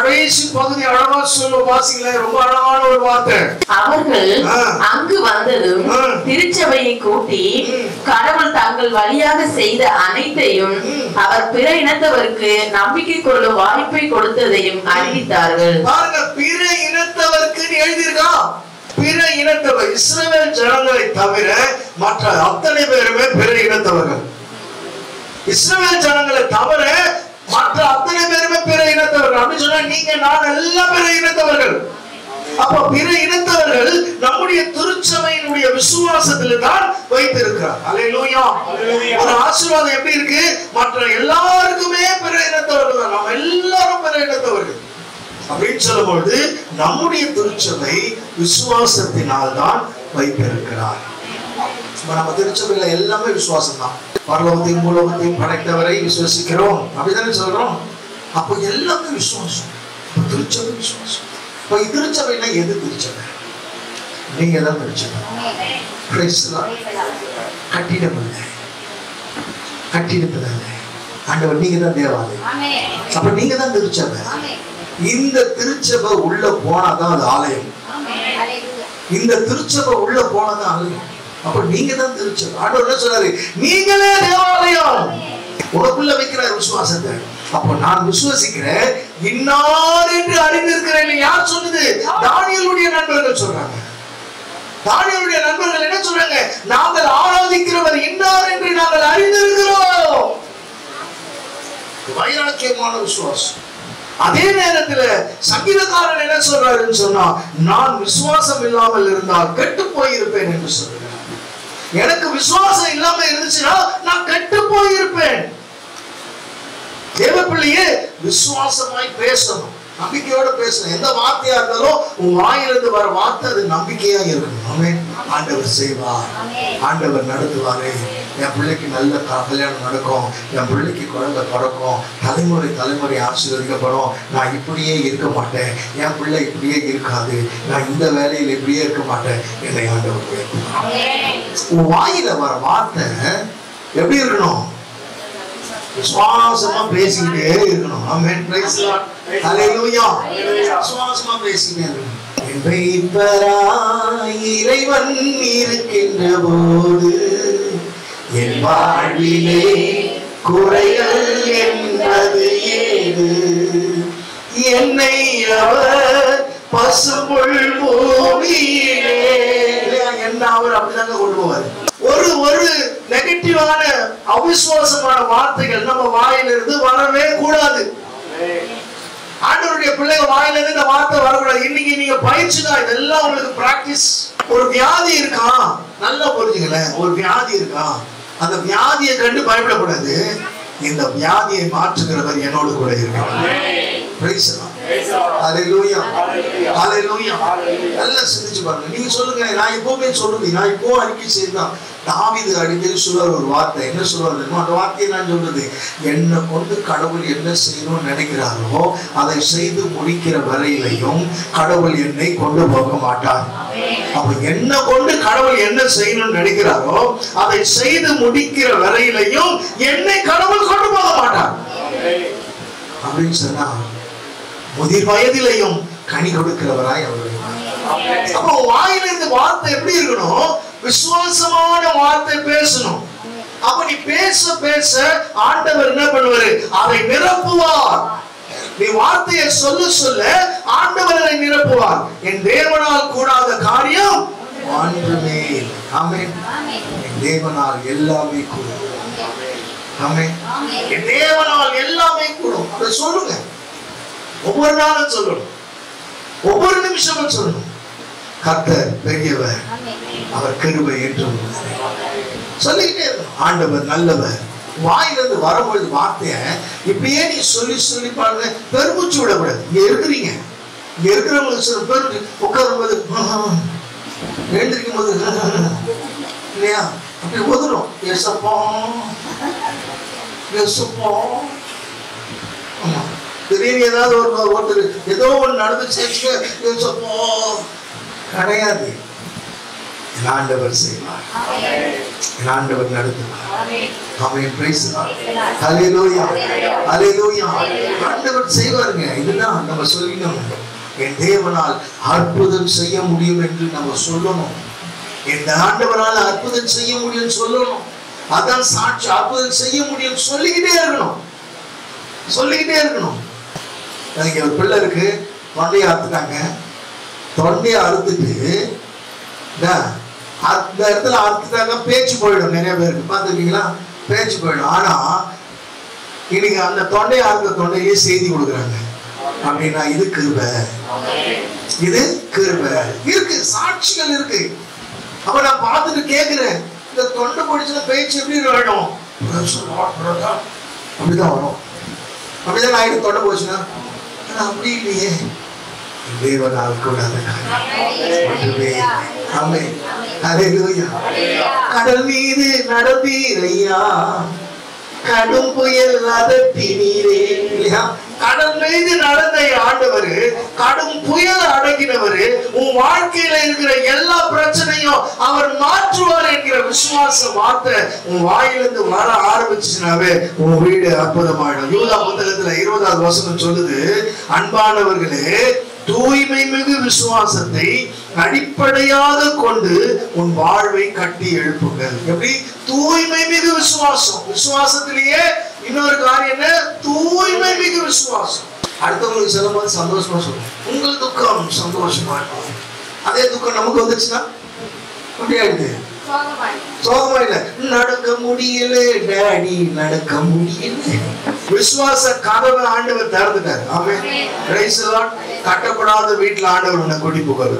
கடைசி பகுதி அழகா சொல்ல வாசிங்களே, ரொம்ப அழகான ஒரு வார்த்தை. அவர்கள் அங்கு வந்ததும் திருச்சபையை கூட்டி கடவுள் தங்கள் வழியாக செய்த அனைத்தையும் அவர் பிற இனத்தவருக்கு நம்பிக்கை கொள்ளும் வாய்ப்பை கொடுத்ததையும் அறிவித்தார்கள். பாருங்க, பிற இனத்தவருக்கு எழுதியிருக்கா. பிற இனத்தவர் இஸ்ரவேல் ஜனங்களை தவிர மற்ற அத்தனை பேருமே பிற இனத்தவர்கள். இஸ்ரவேல் ஜனங்களை தவிர மற்ற அத்தனை பேருமே பிற இனத்தவர்கள். அப்படி சொன்னா நீங்க நான் எல்லாம் பிற இனத்தவர்கள். அப்ப பிற இனத்தவர்கள் நம்முடைய திருச்சபையினுடைய விசுவாசத்தில் தான் வைத்திருக்கிறார். அல்லேலூயா. ஒரு ஆசீர்வாதம் எப்படி இருக்கு? மற்ற எல்லாருக்குமே பிற இனத்தவர்கள் தான், நம்ம எல்லாரும் பிற இனத்தவர்கள் அப்படின்னு சொல்லும்போது நம்முடைய திருச்சபை விசுவாசத்தினால் தான் வைத்திருக்கிறார். நம்ம திருச்சபையில எல்லாமே விசுவாசம் தான். பரலோகத்தையும் பூலோகத்தையும் படைத்தவரை விசுவாசிக்கிறோம் அப்படிதானே சொல்றோம். அப்போ எல்லாமே விசுவாசம். திருச்சபை விசுவாசம். இப்போ திருச்சபைனா எது திருச்சபை? நீங்க தான் திருச்சபை. கட்டிடம் இல்லை, கட்டிடத்துல ஆண்டவர் நீங்க தான் தேவாலயம். அப்ப நீங்க தான் திருச்சபை. இந்த திருச்சபை உள்ள போனாதான் அது ஆலயம். இந்த திருச்சபை உள்ள போனாதான் ஆலயம். அப்ப நீங்க தான் திருச்சபை. ஆண்டவர் என்ன சொல்றாரு? நீங்களே தேவாலயம். உனக்குள்ள வைக்கிற விசுவாசத்தை. அப்போ நான் விசுவாசிக்கிறேன், இன்னார் என்று அறிந்திருக்கிறேன். யார் சொன்னது? தானியேலுடைய நண்பர்கள் சொல்றாங்க. தானியேலுடைய நண்பர்கள் என்ன சொல்றாங்க? நாங்கள் ஆராதிக்கிறவர் இன்னார் என்று நாங்கள் அறிந்திருக்கிறோம். வைராக்கியமான விசுவாசம். அதே நேரத்துல சங்கீதக்காரன் என்ன சொல்றாருன்னு சொன்னா, நான் விசுவாசம் இல்லாமல் இருந்தால் கெட்டு போயிருப்பேன் என்று சொல்றார். எனக்கு விசுவாசம் இல்லாம இருந்துச்சுன்னா நான் கெட்டு போயிருப்பேன். தேவப்பிள்ளையே விசுவாசமாய் பேசணும், நம்பிக்கையோட பேசணும். எந்த வார்த்தையா இருந்தாலும் உன் வாயிலிருந்து வர வார்த்தை அது நம்பிக்கையா இருக்கணும். ஆமென். ஆண்டவர் செய்வார், ஆண்டவர் நடத்துவாரு. என் பிள்ளைக்கு நல்ல கல்யாணம் நடக்கும், என் பிள்ளைக்கு குழந்தை பிறக்கும், தலைமுறை தலைமுறை ஆசீர்வதிக்கப்படும். நான் இப்படியே இருக்க மாட்டேன், என் பிள்ளை இப்படியே இருக்காது, நான் இந்த வேலையில் இப்படியே இருக்க மாட்டேன். என்னை ஆண்டவர் உயர்த்துவார். உன் வாயில வர வார்த்தை எப்படி இருக்கணும்? விசுவாசமா பேசிக்கிட்டே இருக்கணும். Amen. Praise the Lord. Hallelujah. விசுவாசமா பேசிக்கிட்டே இருக்கணும். இறைவன் இருக்கின்ற போது என் வாழ்விலே குறைகள் என்பது ஏது? என்னை அவர் பசும்புல் பூமியிலே என்ன அவர் அப்படிதாங்க கொண்டு போவார். ஒரு நெகட்டிவான அவிசுவாசமான வார்த்தைகள் நம்ம வாயிலிருந்து வரவே கூடாது. ஆண்டவருடைய பிள்ளைங்க வாயிலிருந்து இந்த வார்த்தை வரக்கூடாது. இன்னைக்கு நீங்க பயிற்சி தான், இதெல்லாம் உங்களுக்கு பிராக்டிஸ். ஒரு வியாதி இருக்கா, நல்லா புரிஞ்சுங்களேன். ஒரு வியாதி இருக்கா, அந்த வியாதியை கண்டு பயப்படக்கூடாது. இந்த வியாதியை மாற்றுகிறவர் என்னோடு கூட இருக்கிறார். Praise the Lord. Hallelujah. Hallelujah. நல்லா சிந்திச்சு பாருங்க. நீங்க சொல்லுங்க, நான் எப்பவுமே சொல்லுங்க, நான் இப்போ அறிக்கை செய்தான். தாவீது அடிக்கடி சொல்லுவார் ஒரு வார்த்தை. என்ன சொல்லுவார்? அந்த வார்த்தையை நான் சொல்றது, என்னை கொண்டு கடவுள் என்ன செய்யணும்னு நினைக்கிறாரோ அதை செய்து முடிக்கிற வரையிலையும் கடவுள் என்னை கொண்டு போக மாட்டார். அப்ப என்ன கொண்டு கடவுள் என்ன செய்யணும்னு நினைக்கிறாரோ அதை செய்து முடிக்கிற வரையிலையும் என்னை கடவுள் கொண்டு போக மாட்டார் அப்படின்னு சொன்னா, முதிர் வயதிலையும் கனி கொடுக்கிறவராய் அவர். அப்போ வாயிலிருந்து வார்த்தை எப்படி இருக்கணும்? விசுவாசமான வார்த்தை பேசணும். அப்ப நீ பேச பேச ஆண்டவர் என்ன பண்ணுவாரு? அதை நிரப்புவார். நீ வார்த்தையை சொல்ல சொல்ல ஆண்டவர் அதை நிரப்புவார். என் தேவனால் கூடாத காரியம் ஒன்றுமே இல்லை. ஆமென். என் தேவனால் எல்லாமே கூடும். ஆமென். என் தேவனால் எல்லாமே கூடும். அதை சொல்லுங்க. ஒவ்வொரு நாளும் சொல்லணும், ஒவ்வொரு நிமிஷமும் சொல்லணும். கர்த்தர் பெரியவர், அவர் கிருபை என்றும் சொல்லிக்கிட்டே இருக்கணும். ஆண்டவர் நல்லவர். வாயிலிருந்து வரும்பொழுது வார்த்தைய இப்படியே நீ சொல்லி சொல்லி பாருங்க. பெருமூச்சு விடக்கூடாது. இங்க இருக்கிறீங்க, இங்க இருக்கிறவங்களுக்கு சில பேருக்கு உட்காரும் போது எழுந்திருக்கும் போது இல்லையா அப்படி ஒதுரும். ஏசப்பா ஏசப்பா. ஆமா, திடீர்னு ஏதாவது ஒருத்தர் ஏதோ ஒன்று நடந்துச்சு கிடையாது. என் ஆண்டவர் செய்வார், என் ஆண்டவர் நடத்துவார். Amen. Praise the Lord. Hallelujah, hallelujah. ஆண்டவர் செய்வாருங்க. இதுதான் நம்ம சொல்லணும். என் தேவனால் அற்புதம் செய்ய முடியும் என்று நம்ம சொல்லணும். என் ஆண்டவரால் அற்புதம் செய்ய முடியும் சொல்லணும். அதான் சாட்சி. அற்புதம் செய்ய முடியும் சொல்லிக்கிட்டே இருக்கணும், சொல்லிக்கிட்டே இருக்கணும். எனக்கு ஒரு பிள்ளை இருக்கு, தொண்டையை அறுத்துட்டாங்க. தொண்டையை அறுத்துட்டு அந்த இடத்துல அறுத்துட்டாங்க, பேச்சு போயிடும். நிறைய பேருக்கு பார்த்துருக்கீங்களா? பேச்சு போயிடும். ஆனா இன்னைக்கு அந்த தொண்டையை அறுத்த தொண்டையிலேயே செய்தி கொடுக்குறாங்க. அப்படின்னா இது கிருபை, இது கிருபை இருக்கு, சாட்சிகள் இருக்கு. அப்ப நான் பார்த்துட்டு கேட்கிறேன், இந்த தொண்டை பிடிச்ச பேச்சு எப்படி வேணும்? அப்படிதான் வரும். அப்படிதான் ஆயிட்டு தொண்டை போச்சுன்னா அப்படி இல்லையே, தேவனால் கூடாத கடல் மீது நடந்தீரையா, கடும் புயல் அதட்டினீரே. கடல் மீது நடந்த ஆண்டவர், கடும் புயல் அடங்கினவர், உன் வாழ்க்கையில இருக்கிற எல்லா பிரச்சனையும் அவர் மாற்றுவார் என்கிற விசுவாச வார்த்தை உன் வாயிலிருந்து வர ஆரம்பிச்சுனாவே உன் வீடு அற்புதமாயிடும். யூதா புத்தகத்துல 20வது வசனம் சொல்லுது, அன்பானவர்களே, தூய்மை மிகு விசுவாசத்தை அடிப்படையாக கொண்டு உன் வாழ்வை கட்டி எழுப்புங்கள். எப்படி? தூய்மை மிகு விசுவாசம். விசுவாசத்திலேயே இன்னொரு காரியம் என்ன? தூய்மை மிகு விசுவாசம். அடுத்தவங்களுக்கு சொல்லும்போது சந்தோஷமா சொல்லுங்க. உங்கள் துக்கம் சந்தோஷமா இருக்கும். அதே துக்கம் நமக்கு வந்துச்சுன்னா அப்படியாயிடுது, சோகமா இல்ல. நடக்க முடியல டாடி, நடக்க முடியல. விசுவாச கதவை ஆண்டவர் திறந்துட்டார். ஆமென். Praise the Lord. கட்டப்படாத வீட்டுல ஆண்டவர் உன்னை கூட்டி போகிறது.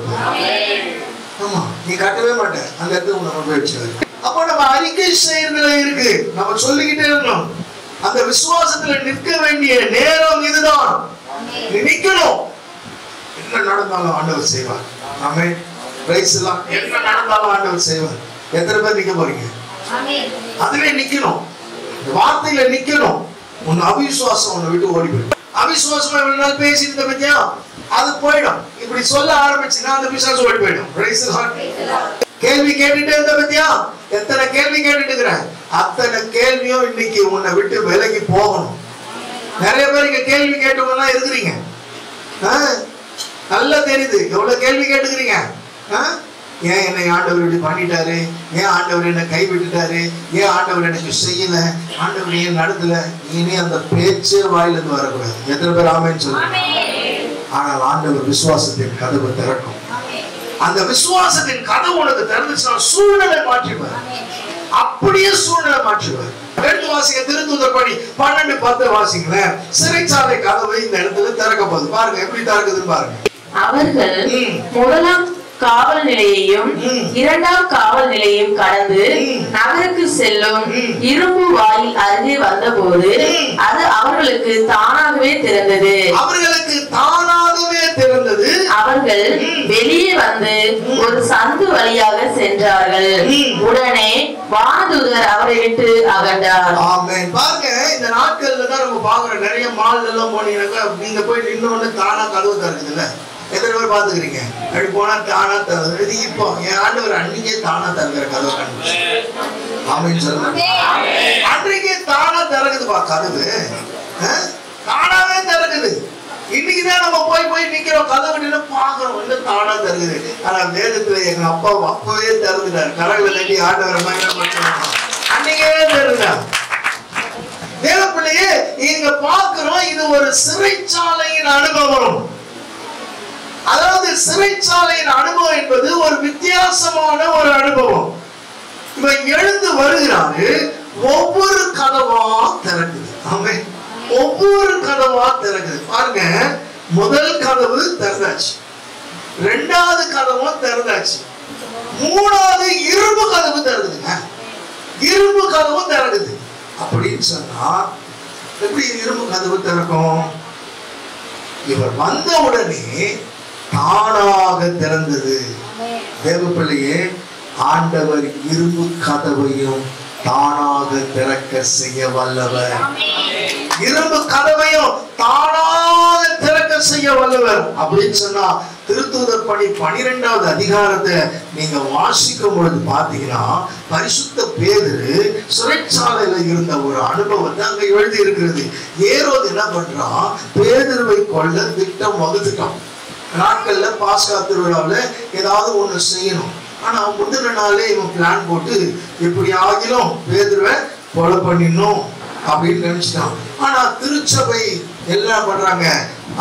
ஆமா, நீ கட்டவே மாட்ட, அந்த இடத்துல உன்னை கொண்டு போய் வச்சாரு. அப்ப நம்ம அறிக்கை செய்யறதுல இருக்கு, நம்ம சொல்லிக்கிட்டே இருக்கணும். அந்த விசுவாசத்துல நிற்க வேண்டிய நேரம் இதுதான். நிக்கணும். என்ன நடந்தாலும் ஆண்டவர் செய்வார். ஆமென். Praise the Lord. என்ன நடந்தாலும் ஆண்டவர் செய்வார். எத்தனை பேர் நிக்க போறீங்க? அதுவே நிக்கணும், வார்த்தையில நிக்கணும். உன் அவிசுவாசம் உன்னை விட்டு ஓடி போயிடும். அவிசுவாசமா இவ்வளவு நாள் பேசிட்டு பத்தியா, அது போயிடும். இப்படி சொல்ல ஆரம்பிச்சுன்னா அந்த விசுவாசம் ஓடி போயிடும். Price the Lord. கேள்வி கேட்டுட்டே இருந்த பத்தியா, எத்தனை கேள்வி கேட்டுட்டு இருக்கிற, அத்தனை கேள்வியும் இன்னைக்கு உன்னை விட்டு விலகி போகணும். நிறைய பேர் இங்க கேள்வி கேட்டவங்க இருக்கிறீங்க, நல்லா தெரியுது. எவ்வளவு கேள்வி கேட்டுக்கிறீங்க. ஏன் என்னை ஆண்டவர் இப்படி பண்ணிட்டாரு, ஏன் ஆண்டவர் என்னை கைவிட்டுட்டாரு, ஏன் ஆண்டவர் எனக்கு செய்யல, ஆண்டவர் ஏன் நடத்தல. இனி அந்த பேச்சே வாயிலிருந்து வரக்கூடாது. எத்தனை பேர் ஆமென் சொல்லுங்க? ஆனால் ஆண்டவர் விசுவாசத்தின் கதவு திறக்கும். அந்த விசுவாசத்தின் கதவு உனக்கு திறந்துச்சுன்னா சூழ்நிலை மாற்றிவார். அப்படியே சூழ்நிலை மாற்றுவார். எடுத்து வாசிக்க திருத்தூதர் பணி 12:10 வாசிங்களேன். சிறைச்சாலை கதவு இந்த இடத்துல திறக்கப்போகுது. பாருங்க எப்படி திறக்குதுன்னு பாருங்க. அவர்கள் முதலாம் காவல் நிலையையும் இரண்டாம் காவல் நிலையையும் கடந்து நகருக்கு செல்லும் இரும்பு வாயில் அருகே வந்தபோது அது அவர்களுக்கு தானாகவே திறந்தது. அவர்களுக்கு தானாகவே திறந்தது. அவர்கள் வெளியே வந்து ஒரு சந்து வழியாக சென்றார்கள். உடனே வானதூதர் அவரை விட்டு அகன்றார். ஆமென். பாருங்க, இந்த நாட்கள்ல தான் நம்ம பாக்குறோம். நிறைய மால் எல்லாம் போனீங்கன்னா நீங்க போய் நின்னோன்னு தானா கதவு திறக்குதுல்ல. எத்தனை பேர் பாத்துக்கிறீங்க? அப்படி போனா தானா திறந்து. இப்போ என் ஆண்டவர் அன்னைக்கே தானா திறக்கிற கதவை கண்டுபிடிச்சு. ஆமென் சொல்லுங்க. அன்றைக்கே தானா திறக்குதுப்பா கதவு, தானாவே திறக்குது. இன்னைக்குதான் நம்ம போய் போய் நிக்கிறோம், கதவு பாக்குறோம், இன்னும் தானா திறக்குது. ஆனா வேதத்துல எங்க அப்பா அப்பவே திறந்துட்டாரு. கடவுளை கட்டி ஆண்டவர் அன்னைக்கே திறந்தார். தேவ பிள்ளையே, இங்க பாக்குறோம், இது ஒரு சிறைச்சாலையின் அனுபவம். அதாவது சிறைச்சாலையின் அனுபவம் என்பது ஒரு வித்தியாசமான ஒரு அனுபவம். இவன் எழுந்து வருகிறாரு, ஒவ்வொரு கதவா திறக்குது. ஆமென். ஒவ்வொரு கதவா திறக்குது. பாருங்க, முதல் கதவு திறந்தாச்சு, ரெண்டாவது கதவும் திறந்தாச்சு, மூணாவது இரும்பு கதவு திறக்குதுங்க. இரும்பு கதவும் திறக்குது. அப்படின்னு சொன்னா எப்படி இரும்பு கதவு திறக்கும்? இவர் வந்த உடனே தானாக திறந்தது. தேவ பிள்ளையே, ஆண்டவர் இரும்பு கதவையும் தானாக திறக்க செய்ய வல்லவர். இரும்பு கதவையும் தானாக திறக்க செய்ய செய்ய வல்லவர் அப்படின்னு சொன்னா திருத்தூதர் பணி 12வது அதிகாரத்தை நீங்க வாசிக்கும் பொழுது பாத்தீங்கன்னா பரிசுத்த பேதுரு சிறைச்சாலையில இருந்த ஒரு அனுபவத்தை அங்க எழுதி இருக்கிறது. ஏரோது என்ன பண்றான், பேதுருவை கொல்ல திட்டம் வகுத்துட்டான். நாட்கள்ல பாஸ்கா திருவிழாவில் ஏதாவது ஒண்ணு செய்யணும். ஆனா முந்தின நாளே இவன் பிளான் போட்டு எப்படி ஆகிலும் பேதுருவை கொலை பண்ணிடணும் அப்படின்னு நினைச்சிட்டான். ஆனா திருச்சபை எல்லாம் பண்றாங்க,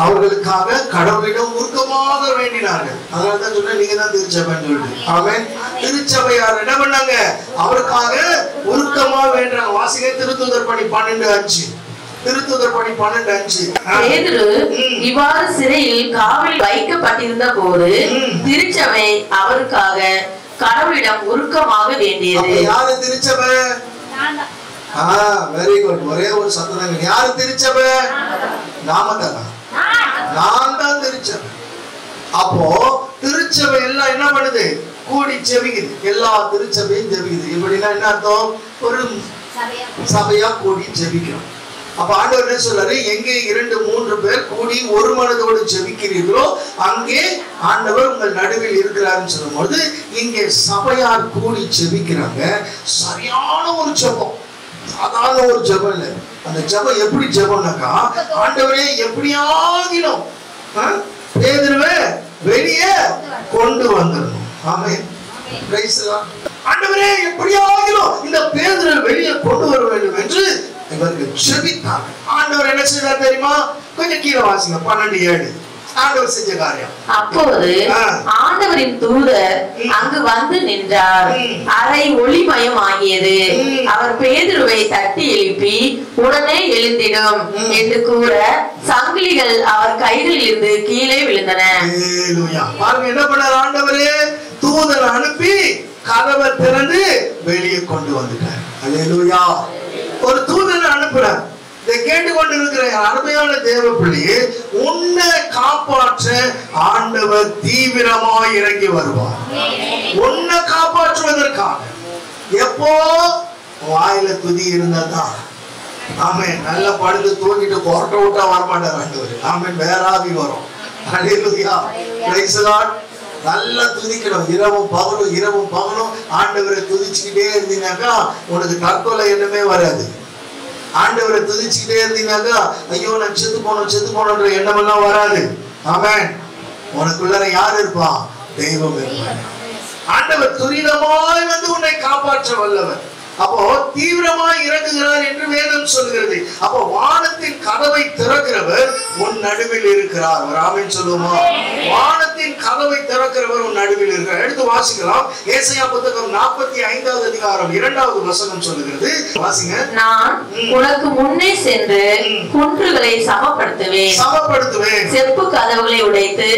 அவர்களுக்காக கடவுளிடம் உருக்கமாக வேண்டினார்கள். அதனாலதான் சொன்ன நீங்க தான் திருச்சபைன்னு சொல்லிட்டு. ஆமென். திருச்சபையார் என்ன பண்ணாங்க, அவருக்காக உருக்கமா வேண்டாங்க. வாசிங்க திருத்தூதர் பணி 12:5. திருத்தூதர் பணி 12:5. பேதுரு இவ்வாறு சிறையில் காவலில் வைக்கப்பட்டிருந்த போது திருச்சபை அவருக்காக கடவுளிடம் உருக்கமாக வேண்டியது. யாரு திருச்சபை? Very good. ஒரே ஒரு சத்தம். யாரு திருச்சபை? நாம தான். நான் தான் திருச்சபை. அப்போ திருச்சபை எல்லாம் என்ன பண்ணுது, கூடி ஜெபிக்குது. எல்லா திருச்சபையும் ஜெபிக்குது. இப்படின்னா என்ன அர்த்தம், ஒரு சபையா கூடி ஜெபிக்கிறோம். அப்ப ஆண்டவர் என்ன சொல்றாரு, எங்கே 2-3 பேர் கூடி ஒரு மனதோடு ஜெபிக்கிறீர்களோ அங்கே ஆண்டவர் உங்கள் நடுவில் இருக்கிறாருன்னு சொல்லும்போது இங்கே சபையார் கூடி ஜெபிக்கிறாங்க. சரியான ஒரு ஜெபம், சாதாரண ஒரு ஜெபம் இல்லை. அந்த ஜெபம் எப்படி ஜெபம்னாக்கா, ஆண்டவரே எப்படியாகிலும் பேதுருவை வெளியே கொண்டு வந்துடணும். ஆமென். Praise the Lord. ஆண்டவரே எப்படியாகிலும் இந்த பேதுருவை வெளியே கொண்டு வர வேண்டும் என்று இவர்கள் ஜெபித்தாங்க. ஆண்டவர் என்ன செய்தார் தெரியுமா? கொஞ்சம் கீழே வாசிங்க 12:7. ஆண்டவர் செஞ்ச காரியம். அப்போது ஆண்டவரின் தூதர் அங்கு வந்து நின்றார். அறை ஒளிமயம் ஆகியது. அவர் பேதுருவை தட்டி எழுப்பி உடனே எழுந்திடும் என்று கூற சங்கிலிகள் அவர் கைகளில் இருந்து கீழே விழுந்தன. பாருங்க என்ன பண்ணார் ஆண்டவரே, தூதர் அனுப்பி கதவை திறந்து வெளியே கொண்டு வந்துட்டார். அல்லேலூயா. ஒரு தூதனை அனுப்புறார். இதை கேட்டுக்கொண்டிருக்கிற அருமையான தேவ பிள்ளையே, உன்னை காப்பாற்ற ஆண்டவர் தீவிரமாய் இறங்கி வருவார். உன்னை காப்பாற்றுவதற்காக. எப்போ வாயில துதி இருந்தாதான். ஆமென். நல்லா படுத்து தூங்கிட்டு கொரட்ட விட்டா வரமாட்டார் ஆண்டவர். ஆமென். வேறாவி வரும். அல்லேலூயா. Praise the Lord. நல்லா துதிக்கணும். இரவும் பகலும் ஆண்டவரை துதிச்சுக்கிட்டே இருந்தீங்கன்னாக்கா உனக்கு தற்கொலை எண்ணமே வராது. ஆண்டவரை துதிச்சுக்கிட்டே இருந்தீங்கன்னாக்கா ஐயோ நான் செத்து போனோன்ற எண்ணம் எல்லாம் வராது. ஆமென். உனக்குள்ள யார் இருப்பா? தெய்வம் இருப்பார். ஆண்டவர் துரிதமாய் வந்து உன்னை காப்பாற்ற வல்லவர். அப்போ தீவிரமாய் இறங்குகிறார் என்று வேதம் சொல்கிறது. அப்போ வானத்தின் கதவை திறக்கிறவர் உன் நடுவில் இருக்கிறார். ஆமென் சொல்லுமா? வானத்தின் கதவை திறக்கிறவர் உன் நடுவில் இருக்கிறார். எடுத்து வாசிக்கலாம். ஏசாயா புத்தகம் 45வது அதிகாரம் 2வது வசனம் சொல்லுகிறது. வாசிங்க. நான் உனக்கு முன்னே சென்று குன்றுகளை சமப்படுத்துவேன். செப்பு கதவுகளை உடைத்து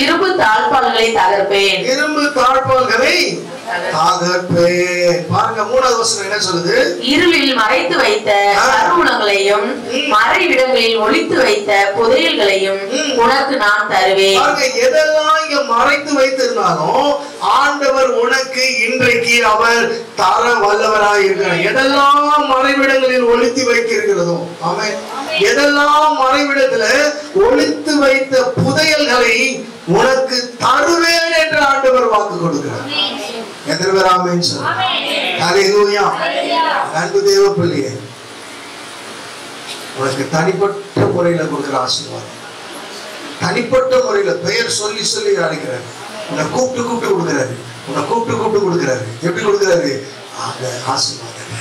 இரும்பு தாழ்பால்களை தகர்ப்பேன். பாருங்க 3வது வசனம் என்ன சொல்லுது? இருளில் மறைத்து வைத்த கருவூலங்களையும் மறைவிடங்களில் ஒளித்து வைத்த புதையல்களையும் உனக்கு நான் தருவேன். பாருங்க, எதெல்லாம் இங்க மறைத்து வைத்திருந்தாலும் ஆண்டவர் உனக்கு இன்றைக்கு அவர் தர வல்லவராய் இருக்கிறார். எதெல்லாம் மறைவிடங்களில் ஒளித்து வைக்கிறதோ, ஆமென், எதெல்லாம் மறைவிடத்துல ஒளித்து வைத்த புதையல்களை உனக்கு தருவேன் என்று ஆண்டவர் வாக்கு கொடுக்கிறார். எத்தனை பேர் ஆமென் சொல்லுங்க? ஹல்லேலூயா. அன்பு தேவ பிள்ளையே, உனக்கு தனிப்பட்ட முறையில கொடுக்கிற ஆசீர்வாதம், தனிப்பட்ட முறையில பெயர் சொல்லி சொல்லி அழைக்கிறார். உன்னை கூப்பிட்டு கொடுக்கிறாரு. உன்னை கூப்பிட்டு கொடுக்கிறாரு. எப்படி கொடுக்கிறாரு? அந்த ஆசீர்வாதம்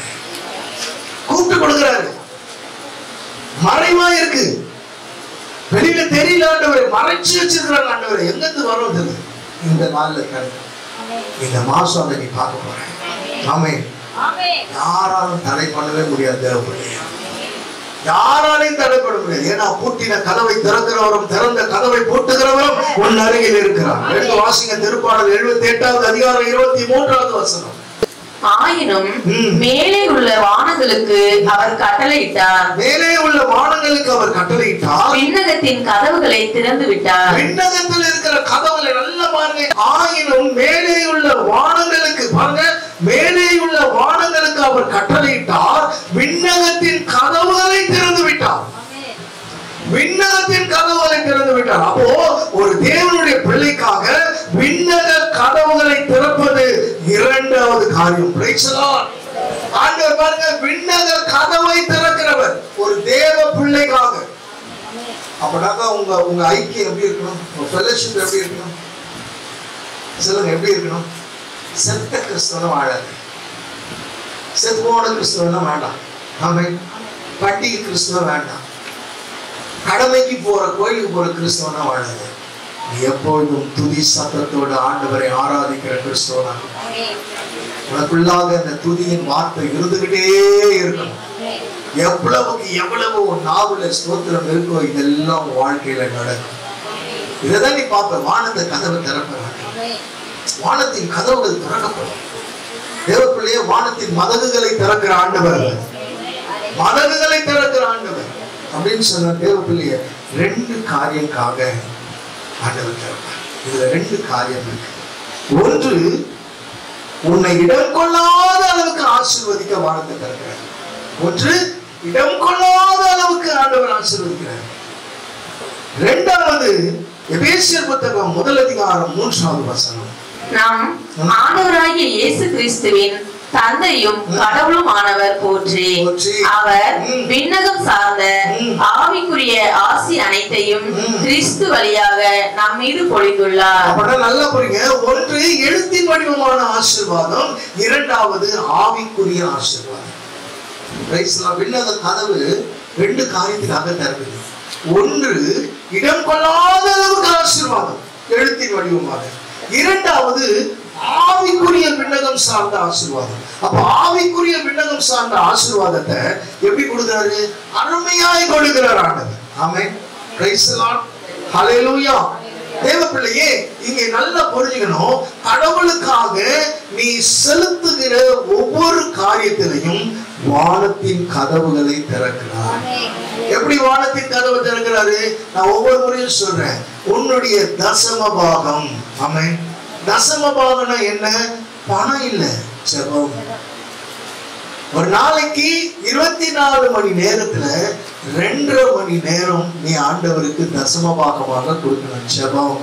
கூப்பிட்டு கொடுக்கிறாரு. மறைவா இருக்கு, வெளியில தெரியல. ஆண்டவரை மறைச்சு வச்சிருக்கிறாங்க. ஆண்டவரை எங்கிருந்து வரும் தெரியும். இந்த நாள்ல கிடைக்கும். இந்த மாசம் அதை நீ பார்க்க போற. ஆமென். யாராலும் தடை பண்ணவே முடியாது. யாராலையும் தடை பண்ண முடியாது. ஏன்னா பூட்டின கதவை திறக்கிறவரும் திறந்த கதவை பூட்டுகிறவரும் உன் அருகில் இருக்கிறார். எடுத்து வாசிங்க. திருப்பாடல் 78வது அதிகாரம் 23வது வசனம். ஆயினும் மேலே உள்ள வானங்களுக்கு அவர் கட்டளையிட்டார். மேலே உள்ள வானங்களுக்கு அவர் கட்டளையிட்டார். விண்ணகத்தின் கதவுகளை திறந்து விட்டார். விண்ணகத்தில் இருக்கிற கதவுகளை நல்லா பாருங்க. ஆயினும் மேலே உள்ள வானங்களுக்கு, பாருங்க, மேலே உள்ள வானங்களுக்கு அவர் கட்டளையிட்டார். விண்ணகத்தின் கதவுகளை திறந்து விட்டார். விண்ணக விண்ணகத்தின் கதவுகளை திறந்து விட்டார். அப்போ ஒரு தேவனுடைய பிள்ளைக்காக விண்ணக கதவுகளை திறப்பது இரண்டாவது காரியம். Price the Lord. ஆண்டவர் பாருங்க, விண்ணக கதவை திறக்கிறவர் ஒரு தேவ பிள்ளைக்காக. அப்படாக உங்க ஐக்கியம் எப்படி இருக்கணும்? உங்க ஃபெலோஷிப் எப்படி இருக்கணும்? சொல்லுங்க, எப்படி இருக்கணும்? செத்த கிறிஸ்தவனும் வாழாது, செத்து போன கிறிஸ்தவனும் வேண்டாம். ஆமென். பண்டிகை கிறிஸ்தவம் வேண்டாம், கடமைக்கு போற கோயிலுக்கு போற கிறிஸ்தவனா வாழாது. எப்பொழுதும் துதி சத்தத்தோடு ஆண்டவரை ஆராதிக்கிற கிறிஸ்தவனா உனக்குள்ளாக அந்த துதியின் வார்த்தை இருந்துகிட்டே இருக்கணும். எவ்வளவுக்கு எவ்வளவு நாவுல ஸ்தோத்திரம் இருக்கோ இதெல்லாம் வாழ்க்கையில நடக்கும். இதைதான் நீ பார்ப்ப. வானத்தை கதவை திறக்கிறாங்க, வானத்தின் கதவுகள் திறக்கப்படும். தேவப்பிள்ளையே, வானத்தின் மதகுகளை திறக்கிற ஆண்டவர், மதகுகளை திறக்கிற ஆண்டவர் அப்படின்னு சொன்ன தேவப்பிள்ளைய ரெண்டு காரியக்காக ஆண்டவர் திறப்பார். இதுல ரெண்டு காரியம் இருக்கு. ஒன்று, உன்னை இடம் கொள்ளாத அளவுக்கு ஆசீர்வதிக்க வானத்தை திறக்கிறார். ஒன்று, இடம் கொள்ளாத அளவுக்கு ஆண்டவர் ஆசீர்வதிக்கிறார். இரண்டாவது, எபேசியர் புத்தகம் 1:3 நாம் ஆண்டவராகிய இயேசு கிறிஸ்துவின் தந்தையும் கடவுளும் ஆனவர் போற்றி. அவர் விண்ணகம் சார்ந்த ஆவிக்குரிய ஆசி அனைத்தையும் கிறிஸ்து வழியாக நம் மீது பொழிந்துள்ளார். அப்பதான் நல்லா புரியுங்க. ஒன்று, எழுத்தின் வடிவமான ஆசீர்வாதம். இரண்டாவது, ஆவிக்குரிய ஆசீர்வாதம். விண்ணக கதவு ரெண்டு காரியத்துக்காக திறக்குது. ஒன்று, இடம் கொள்ளாத அளவுக்கு ஆசீர்வாதம் எழுத்தின் வடிவமாக. இரண்டாவது, ஆவிக்குரிய விண்ணகம் சார்ந்த ஆசீர்வாதம். அப்ப ஆவிக்குரிய விண்ணகம் சார்ந்த ஆசீர்வாதத்தை எப்படி கொடுக்கிறாரு? அருமையாய் கொடுக்கிறார் ஆண்டவர். ஆமென். Praise the Lord. ஹல்லேலூயா. தேவப்பிள்ளையே, இங்கே நல்லா புரிஞ்சுக்கணும். கடவுளுக்காக நீ செலுத்துகிற ஒவ்வொரு காரியத்திலையும் வானத்தின் கதவுகளை திறக்கிறார். எப்படி வானத்தின் கதவு திறக்கிறாரு? நான் ஒவ்வொரு முறையும் சொல்றேன், உன்னுடைய தசம பாகம். ஆமென். தசம பாகம்னா என்ன? பணம் இல்ல, ஜெபம். ஒரு நாளைக்கு 24 மணி நேரத்துல 2.5 மணி நேரம் நீ ஆண்டவருக்கு தசம பாகமாக கொடுக்கணும், ஜெபம்.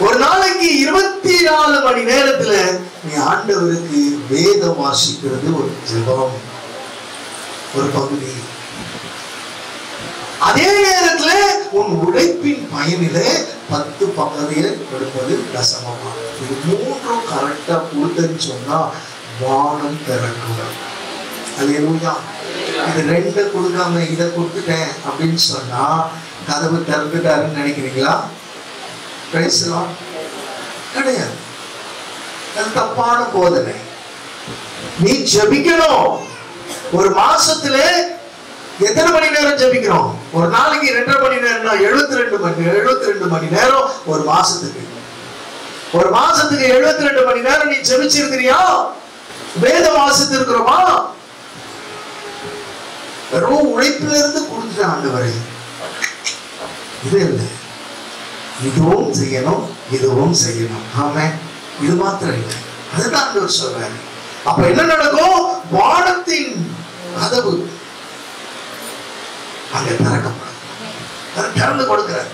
ஒரு நாளைக்கு 24 மணி நேரத்துல நீ ஆண்டவருக்கு வேதம் வாசிக்கிறது ஒரு ஜெபம், ஒரு பகுதி. அதே நேரத்துல உன் உழைப்பின் பயனில 10 பகுதியை கொடுப்பது தசமமா. இது மூன்றும் கரெக்டா கொடுத்தன்னு சொன்னா வானம் திறக்கும். அல்லேலூயா. இது ரெண்டு கொடுக்காம இதை கொடுத்துட்டேன் அப்படின்னு சொன்னா கதவு திறந்துட்டாருன்னு நினைக்கிறீங்களா? கிடையாது. அது தப்பான போதனை. நீ ஜெபிக்கணும். ஒரு மாசத்துல எத்தனை மணி நேரம் ஜெபிக்கிறோம்? ஒரு நாளைக்கு 2.5 மணி நேரம், 72 மணி நேரம். ஒரு மாசத்துக்கு 72 மணி நேரம் நீ ஜெபிச்சிருக்கிறியா? வேதம் வாசித்து இருக்கிறோமா? வெறும் உழைப்பில இருந்து கொடுத்துட்ட ஆண்டவரே. இது இல்லை, இதுவும் செய்யணும், இதுவும் செய்யணும். ஆமென். இது மாத்திரம் இல்லை, அதுதான் ஆண்டவர் சொல்றாரு. அப்ப என்ன நடக்கும்? வானத்தின் கதவு அங்க திறக்கப்படும், திறந்து கொடுக்கிறார்.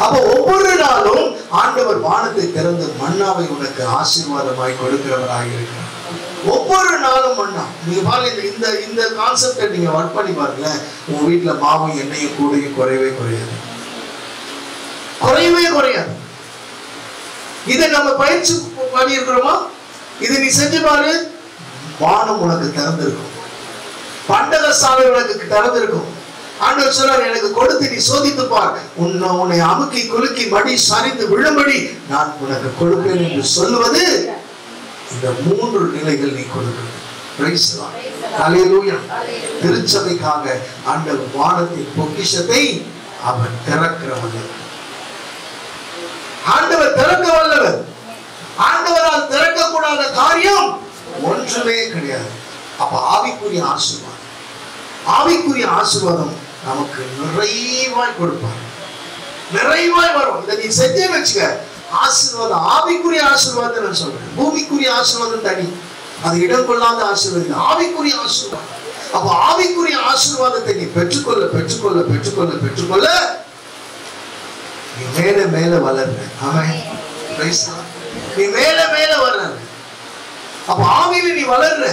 அப்ப ஒவ்வொரு நாளும் ஆண்டவர் வானத்தை திறந்து மன்னாவை உனக்கு ஆசீர்வாதமாய் கொடுக்கிறவராக இருக்கிறார். ஒவ்வொரு நாளும் மன்னா. நீங்க பாருங்க, இந்த கான்செப்டை நீங்க ஒர்க் பண்ணி பாருங்க. உங்க வீட்டுல மாவும் எண்ணெயும் கூடையும் குறையவே குறையாது, குறையவே குறையாது. இதை நம்ம பயிற்சி பண்ணி இருக்கிறோமா? இதை நீ செஞ்சு பாரு, வானம் உனக்கு திறந்திருக்கும், பண்டக சாலை உனக்கு திறந்திருக்கும். ஆண்டவர் சொல்றார், எனக்கு கொடுத்து நீ சோதித்து பார், உன்னை அமுக்கி குலுக்கி மடி சரிந்து விழும்படி நான் உனக்கு கொடுப்பேன் என்று சொல்லுவது இந்த 3 நிலைகள் நீ கொடுக்கிறது. Price the Lord. ஹல்லேலூயா. திருச்சபைக்காக ஆண்டவர் வானத்தின் பொக்கிஷத்தை அவர் திறக்கிறவர். ஆண்டவர் திறக்க வல்லவர். ஆண்டவரால் திறக்கக்கூடாத காரியம் ஒன்றுமே கிடையாது. அப்ப ஆவிக்குரிய ஆசீர்வாதம், ஆவிக்குரிய ஆசீர்வாதம் நமக்கு நிறைவாய் கொடுப்பார், நிறைவாய் வரும். இதை நீ செஞ்சே வச்சுக்க. ஆசீர்வாதம், ஆவிக்குரிய ஆசீர்வாதம் நான் சொல்றேன். பூமிக்குரிய ஆசீர்வாதம் தனி, அது இடம் கொள்ளாத ஆசீர்வாதம். ஆவிக்குரிய ஆசீர்வாதம் அப்ப ஆவிக்குரிய ஆசீர்வாதத்தை நீ பெற்றுக்கொள்ள பெற்றுக்கொள்ள பெற்றுக்கொள்ள பெற்றுக்கொள்ள நீ மேல மேல வளர்ற. ஆமென். Praise the Lord. நீ மேல மேல வளர்ற. அப்ப ஆவியில நீ வளர்ற.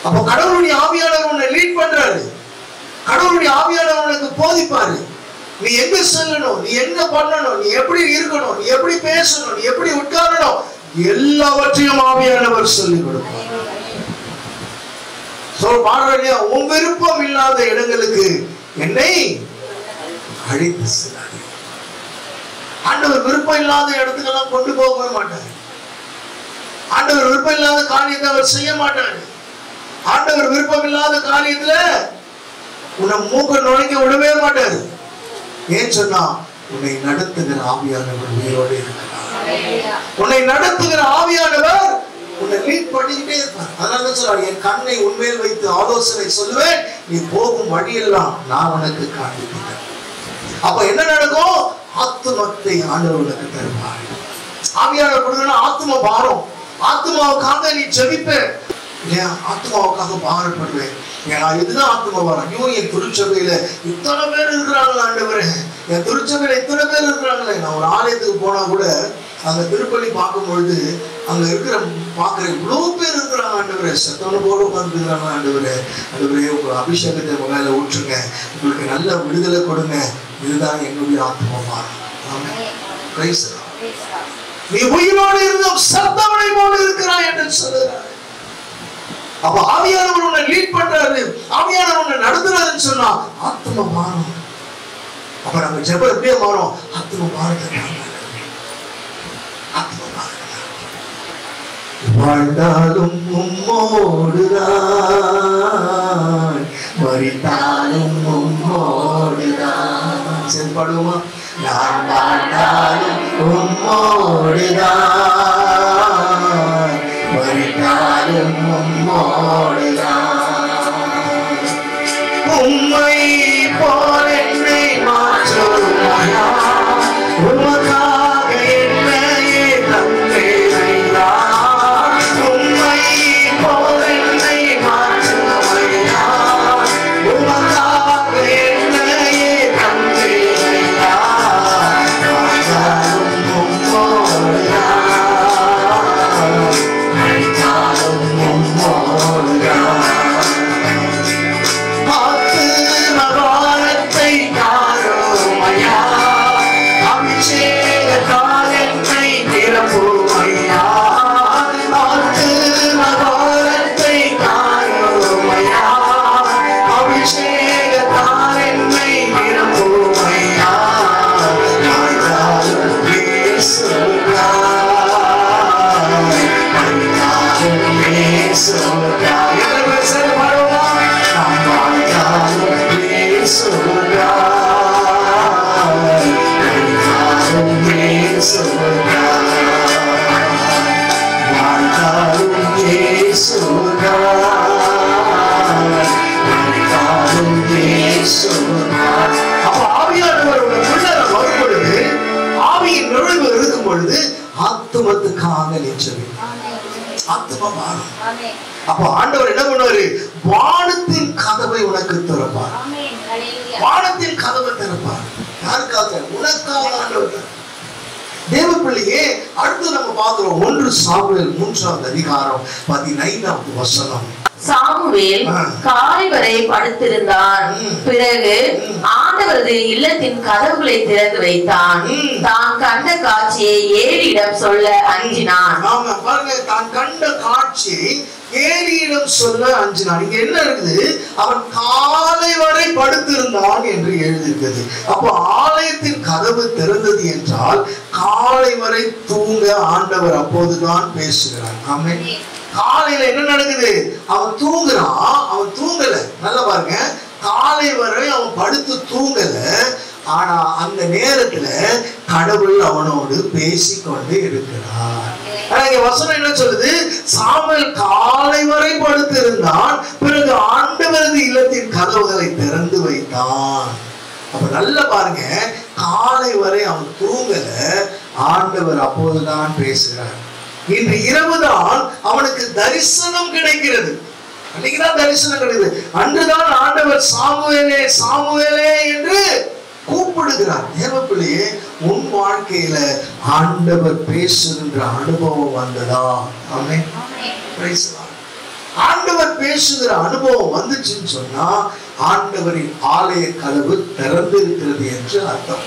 அப்ப கடவுளுடைய ஆவியானவர் உன்னை லீட் பண்றாரு. கடவுளுடைய ஆவியானவர் உனக்கு போதிப்பாரு. நீ எங்க செல்லணும், நீ எங்க பண்ணணும், நீ எப்படி இருக்கணும், நீ எப்படி பேசணும், நீ எப்படி உட்காரணும், எல்லாவற்றையும் ஆவியானவர் சொல்லிக் கொடுப்பார். பாடுறா, உன் விருப்பம் இல்லாத இடங்களுக்கு என்னை அழைத்து செல்லாது. ஆண்டவர் விருப்பம் இல்லாத இடத்துக்கெல்லாம் கொண்டு போகவே மாட்டார். ஆண்டவர் விருப்பம் இல்லாத காரியத்தை அவர் செய்ய மாட்டார். ஆண்டவர் விருப்பம் இல்லாத காரியத்துல உன்னை மூக்க நுழைக்க விடவே மாட்டார். ஏன் சொன்னா, உன்னை நடத்துகிற ஆவியானவர் உயிரோடு இருக்கிறார். உன்னை நடத்துகிற ஆவியானவர் உன்னை லீட் பண்ணிக்கிட்டே இருப்பார். அதனால சொல்றாரு, என் கண்ணை உன்மேல் வைத்து ஆலோசனை சொல்லுவேன், நீ போகும் வழியெல்லாம் நான் உனக்கு காண்பிக்கிறேன். அப்ப என்ன நடக்கும்? ஆத்துமத்தை ஆண்டவர் உனக்கு தருவார். ஆவியானவர் கொடுக்கணும். ஆத்தும பாரம், ஆத்துமாவுக்காக நீ ஜெபிப்ப, ஆத்மாவுக்காக பாரப்படுவேன். ஏன்னா இதுதான் ஆத்மா வரம். என் திருச்சபையில இத்தனை பேர் இருக்கிறாங்களா ஆண்டவரே, என் திருச்சபையில இத்தனை பேர் இருக்கிறாங்களே. நான் ஒரு ஆலயத்துக்கு போனா கூட அங்க திருப்பலி பார்க்கும் பொழுது அங்க இருக்கிற பாக்குற இவ்வளவு பேர் இருக்கிறாங்க ஆண்டவரே, சத்தோடு போல உட்கார்ந்துருக்காங்க ஆண்டவரே. ஆண்டவரே, உங்க அபிஷேகத்தை மேல ஊற்றுங்க, உங்களுக்கு நல்ல விடுதலை கொடுங்க. இதுதான் என்னுடைய ஆத்மா வரம். நீ உயிரோடு இருந்தும் சத்தவனை போல இருக்கிறாய் என்று சொல்லுகிறார். அப்ப ஆவியானவர் உன்னை லீட் பண்றாரு, ஆவியானவர் உன்னை நடத்துறாருன்னு சொன்னா ஆத்ம மாறும். அப்ப நம்ம ஜெபம் எப்படியே மாறும்? ஆத்ம மாறுது. வாழ்ந்தாலும் உம்மோடுதான், மரித்தாலும் உம்மோடுதான். சரி பாடுவோமா? நான் வாழ்ந்தாலும் உம்மோடுதான், மரித்தாலும் உம்மோடுதான். உம்மை போல் என்னை மாற்றுவாயா, உமக்காக என்னையே தந்தேனையா. உம்மை போல் என்னை மாற்றுவாயா, உமக்காக என்னையே தந்தேனையா. வாழ்ந்தாலும் உம்மோடுதான், ஆத்துமத்துக்காக நிற்றது. ஆத்தும மாறும். அப்ப ஆண்டவர் என்ன பண்ணுவாரு? வானத்தின் கதவை உனக்கு திறப்பார். வானத்தின் கதவை திறப்பார். யாருக்காக? உனக்காக ஆண்டவர். தேவ பிள்ளையே, அடுத்து நம்ம பார்க்கிறோம் 1 சாமுவேல் 3ஆம் அதிகாரம் 15ஆம் வசனம். சாமுவேல் காலை வரை படுத்திருந்தான். பிறகு ஆண்டவரது இல்லத்தின் கதவுகளை திறந்து வைத்தான். தான் கண்ட காட்சியை ஏலியிடம் சொல்ல அஞ்சினான். ஆமா, பாருங்க, தான் கண்ட காட்சியை ஏலியிடம் சொல்ல அஞ்சினான். இங்க என்ன இருக்குது? அவன் காலை வரை படுத்திருந்தான் என்று எழுதியிருக்கிறது. அப்போ ஆலயத்தின் கதவு திறந்தது என்றால் காலை வரை தூங்க ஆண்டவர் அப்போதுதான் பேசுகிறார். ஆமென். காலையில என்ன நடக்குது? அவன் தூங்குறான். அவன் தூங்கல. நல்லா பாருங்க, காலை வரை அவன் படுத்து தூங்கல. ஆனா அந்த நேரத்துல கடவுள் அவனோடு பேசிக்கொண்டு இருக்கிறார். வசனம் என்ன சொல்லுது? சாமுவேல் காலை வரை படுத்திருந்தான். பிறகு ஆண்டவரது இல்லத்தின் கதவுகளை திறந்து வைத்தான். அப்ப நல்லா பாருங்க, காலை வரை அவன் தூங்கல. ஆண்டவர் அப்போதுதான் பேசுகிறார். இன்று இரவுதான் அவனுக்கு தரிசனம் கிடைக்கிறது. அன்னைக்குதான் தரிசனம் கிடையாது. அன்றுதான் ஆண்டவர் சாமுவேலே சாமுவேலே என்று கூப்பிடுகிறார். தேவப்பிள்ளையே, உன் வாழ்க்கையில ஆண்டவர் பேசுகின்ற அனுபவம் வந்ததா? ஆமென். ஆண்டவர் பேசுகிற அனுபவம் வந்துச்சுன்னு சொன்னா ஆண்டவரின் ஆலய கதவு திறந்திருக்கிறது என்று அர்த்தம்.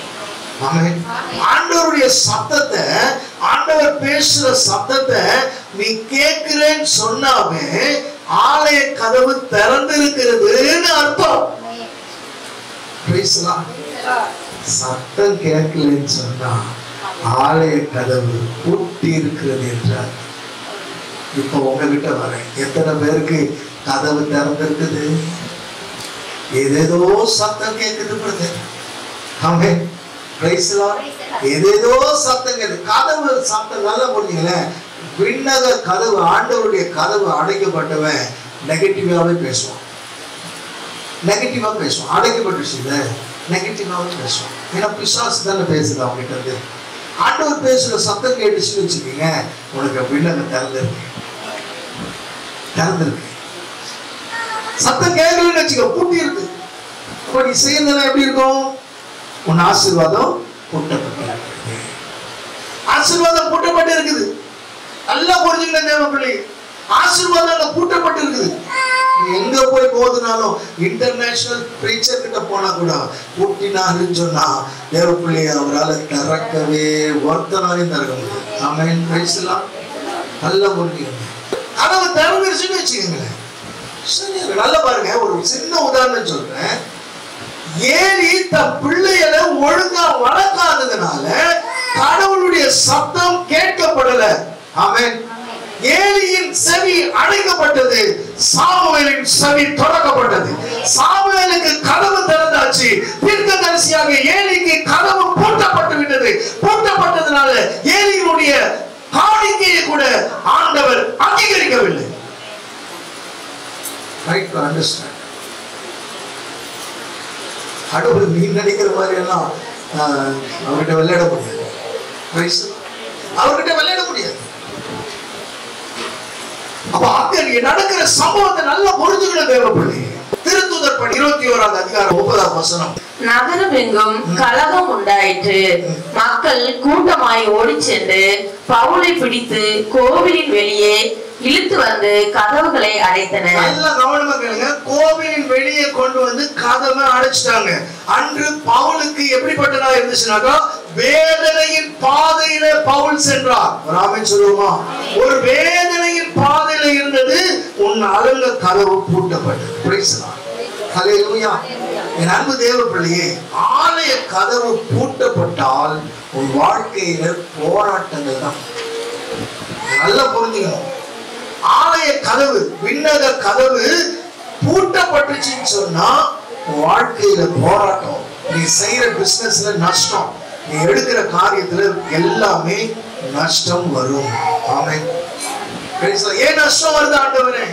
ஆமென். ஆண்டவருடைய சத்தத்தை, ஆண்டவர் பேசுற சத்தத்தை நீ கேட்கிறேன்னு சொன்னாவே ஆலய கதவு திறந்திருக்கிறதுன்னு அர்த்தம். சத்தம் கேட்கலன்னு சொன்னா ஆலய கதவு பூட்டி இருக்கிறது என்றார். இப்ப உங்ககிட்ட வரேன், எத்தனை பேருக்கு கதவு திறந்திருக்குது? ஏதேதோ சத்தம் கேட்குது brother. Amen. Praise the Lord. ஏதேதோ சத்தம் கேட்குது. கதவு சத்தம் நல்லா புரிஞ்சுங்களேன். விண்ணக கதவு, ஆண்டவருடைய கதவு அடைக்கப்பட்டவன் நெகட்டிவாவே பேசுவான். நெகட்டிவா பேசுவான். அடைக்கப்பட்டுச்சுல நெகட்டிவாவே பேசுவான். ஏன்னா பிசாசு தானே பேசுது அவங்க கிட்ட இருந்து. ஆண்டவர் பேசுற சத்தம் கேட்டுச்சுன்னு வச்சுக்கீங்க, உனக்கு விண்ணகம் திறந்திருக்கு. திறந்திருக்கு. சத்தம் கேட்கலன்னு வச்சுக்க, பூட்டி இருக்கு. அப்ப நீ செய்யறதுல எப்படி இருக்கும்? உன் ஆசீர்வாதம் பூட்டப்பட்டு, ஆசீர்வாதம் பூட்டப்பட்டு இருக்குது. நல்லா புரிஞ்சுக்கிட்ட தேவ பிள்ளை, ஆசீர்வாதம் பூட்டப்பட்டு இருக்குது. எங்க போய் போதுனாலும் இன்டர்நேஷனல் பிரீச்சர் கிட்ட போனா கூட பூட்டினாருன்னு சொன்னா தேவ பிள்ளை அவரால் திறக்கவே ஒருத்தனாலையும் திறக்க முடியாது. ஆமென். Praise the Lord. நல்லா புரிஞ்சுக்கங்க. கதவு திறந்துருச்சுன்னு வச்சுக்கோங்களேன். நல்லா பாருங்க, ஒரு சின்ன உதாரணம் சொல்றேன். ஏலி தன் பிள்ளைகளை ஒழுங்கா வளர்க்காததுனால கடவுளுடைய சத்தம் கேட்கப்படல. ஆமென். ஏலியின் செவி அடைக்கப்பட்டது, சாமுவேலின் செவி தொடக்கப்பட்டது. சாமுவேலுக்கு கதவு திறந்தாச்சு, தீர்க்கதரிசியாக ஏலிக்கு கதவு பூட்டப்பட்டு விட்டது. பூட்டப்பட்டதுனால ஏலியினுடைய காணிக்கையை கூட ஆண்டவர் அங்கீகரிக்கவில்லை. கடவுள் நீ நினைக்கிற மாதிரி எல்லாம் அவர்கிட்ட விளையாட முடியாது. அவர்கிட்ட விளையாட முடியாது. அப்ப அங்க நடக்கிற சம்பவத்தை நல்லா புரிஞ்சுக்கணும் தேவப்பிள்ளை. திருத்தூதர் பணி 21ஆம் அதிகாரம் 30ஆம் வசனம். நகரம் எங்கும் கலகம் உண்டாயிற்று. மக்கள் கூட்டமாய் ஓடி சென்று பவுலை பிடித்து கோவிலின் வெளியே இழுத்து வந்து கதவுகளை அடைத்தனர். நல்லா கவனமா கேளுங்க. கோவிலின் வெளியே கொண்டு வந்து கதவை அடைச்சிட்டாங்க. அன்று பவுலுக்கு எப்படிப்பட்டதா இருந்துச்சுனாக்கா, வேதனையின் பாதையில பவுல் சென்றார். ஆமென் சொல்லுவோமா? ஒரு வேதனையின் பாதையில இருந்தது. உன் அலங்க கதவு பூட்டப்பட்டது. Price the Lord. ஹல்லேலூயா. என் அன்பு தேவ பிள்ளையே, ஆலய கதவு பூட்டப்பட்டால் உன் வாழ்க்கையில போராட்டங்கள் தான். நல்லா புரிஞ்சுக்கணும். ஆலய கதவு, விண்ணக கதவு பூட்டப்பட்டுச்சுன்னு சொன்னா வாழ்க்கையில போராட்டம். நீ செய்யற பிசினஸ்ல நஷ்டம், நீ எடுக்கிற காரியத்துல எல்லாமே நஷ்டம் வரும். ஆமென். ஏன் நஷ்டம் வருது ஆண்டவரே?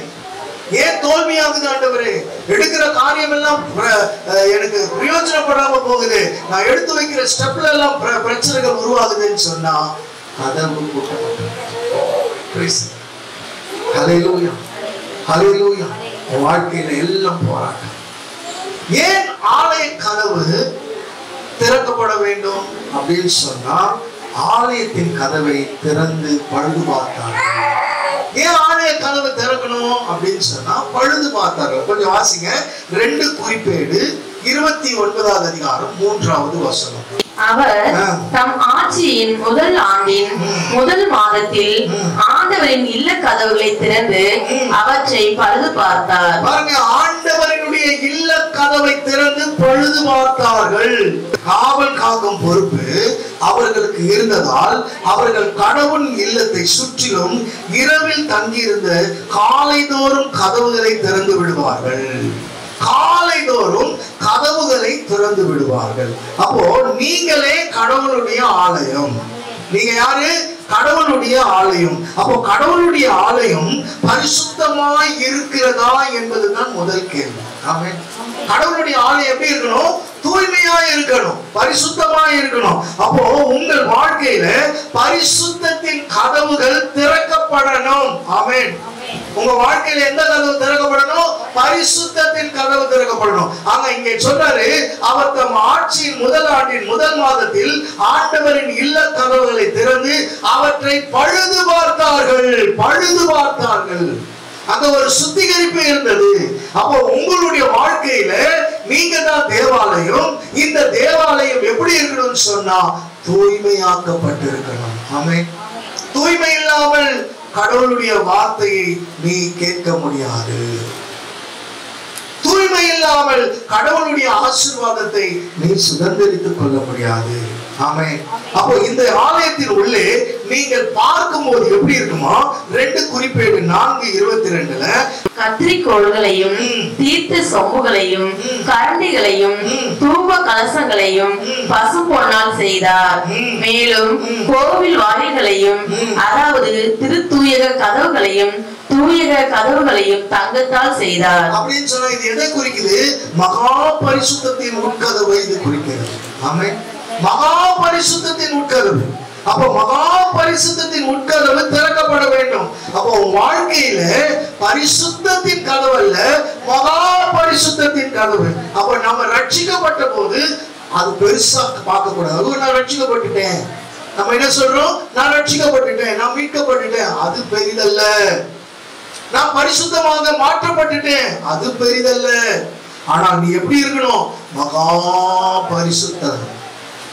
ஏன் தோல்வியாகுது ஆண்டவரே? எடுக்கிற காரியம் எல்லாம் எனக்கு பிரயோஜனப்படாம போகுது, நான் எடுத்து வைக்கிற ஸ்டெப்ல எல்லாம் பிரச்சனைகள் உருவாகுதுன்னு சொன்னா கதவு பூட்டப்பட்டது. ஹல்லேலூயா. ஹல்லேலூயா. வாழ்க்கையில எல்லாம் போராட்டம். ஏன் ஆலய கதவு திறக்கப்பட வேண்டும் அப்படின்னு சொன்னா, ஆலயத்தின் கதவை திறந்து பழுது பார்த்தார்கள். ஏன் ஆலய கதவை திறக்கணும் அப்படின்னு சொன்னா பழுது பார்த்தார்கள். கொஞ்சம் வாசிங்க. 2 குறிப்பேடு 29ஆம் அதிகாரம் 3ஆவது வசனம். அவர் தம் ஆட்சியின் முதல் ஆண்டின் முதல் மாதத்தில் ஆண்டவரின் இல்ல கதவுகளை திறந்து அவற்றை பழுது பார்த்தார். பாருங்க, ஆண்டவரினுடைய இல்ல கதவை திறந்து பழுது பார்த்தார்கள். காவல் காக்கும் பொறுப்பு அவர்களுக்கு இருந்ததால் அவர்கள் கடவுள் இல்லத்தை சுற்றிலும் இரவில் தங்கியிருந்த காலைதோறும் கதவுகளை திறந்து விடுவார்கள். காலைதோறும் கதவுகளை திறந்து விடுவார்கள். அப்போ நீங்களே கடவுளுடைய ஆலயம். நீங்க யாரு? கடவுளுடைய ஆலயம். அப்போ கடவுளுடைய ஆலயம் பரிசுத்தமாய் இருக்கிறதா என்பதுதான் முதல் கேள்வி. ஆமென். கடவுளுடைய ஆலயம் எப்படி இருக்கணும்? தூய்மையா இருக்கணும், பரிசுத்தமா இருக்கணும். அப்போ உங்கள் வாழ்க்கையில பரிசுத்தத்தின் கதவுகள் திறக்கப்படணும். ஆமென். உங்க வாழ்க்கையில எந்த கதவு திறக்கப்படணும்? பரிசுத்தத்தின் கதவு திறக்கப்படணும். ஆக இங்கே சொல்றாரு, அவர் தம் ஆட்சியின் முதல் ஆண்டின் முதல் மாதத்தில் ஆண்டவரின் இல்ல கதவுகளை திறந்து அவற்றை பழுது பார்த்தார்கள். பழுது பார்த்தார்கள். அங்க ஒரு சுத்திகரிப்பு இருந்தது. அப்போ உங்களுடைய வாழ்க்கையில நீங்க தான் தேவாலயம். இந்த தேவாலயம் எப்படி இருக்கணும்னு சொன்னா தூய்மையாக்கப்பட்டிருக்கணும். ஆமென். தூய்மை இல்லாமல் கடவுளுடைய வார்த்தையை நீ கேட்க முடியாது. தூய்மை இல்லாமல் கடவுளுடைய ஆசீர்வாதத்தை நீ சுதந்திரித்துக் கொள்ள முடியாது. ஆமென். அப்போ இந்த ஆலயத்தின் உள்ளே நீங்கள் பார்க்கும்போது எப்படி இருக்குமா? 2 குறிப்பேடு 4:22ல கத்திரிக்கோள்களையும் தீர்த்த சொம்புகளையும் கரண்டிகளையும் தூப கலசங்களையும் பசு பொன்னால் செய்தார். மேலும் கோவில் வாயில்களையும் அதாவது திருத்தூயக கதவுகளையும் தூயக கதவுகளையும் தங்கத்தால் செய்தார். அப்படின்னு சொன்னா இது எதை குறிக்குது? மகா பரிசுத்தத்தின் உட்கதவை இது குறிக்கிறது. ஆமென். மகா பரிசுத்தத்தின் உட்கதவு. அப்போ மகா பரிசுத்தத்தின் உட்கதவு திறக்கப்பட வேண்டும். அப்போ வாழ்க்கையில பரிசுத்தத்தின் கதவு அல்ல, மகா பரிசுத்தத்தின் கதவு. அப்போ நம்ம ரட்சிக்கப்பட்ட போது அது பெருசா பார்க்க கூடாது. நான் ரட்சிக்கப்பட்டுட்டேன், நம்ம என்ன சொல்றோம்? நான் ரட்சிக்கப்பட்டுட்டேன், நான் மீட்கப்பட்டுட்டேன், அது பெரிதல்ல. நான் பரிசுத்தமாக மாற்றப்பட்டுட்டேன், அது பெரிதல்ல. ஆனா நீ எப்படி இருக்கணும்? மகா பரிசுத்தம்.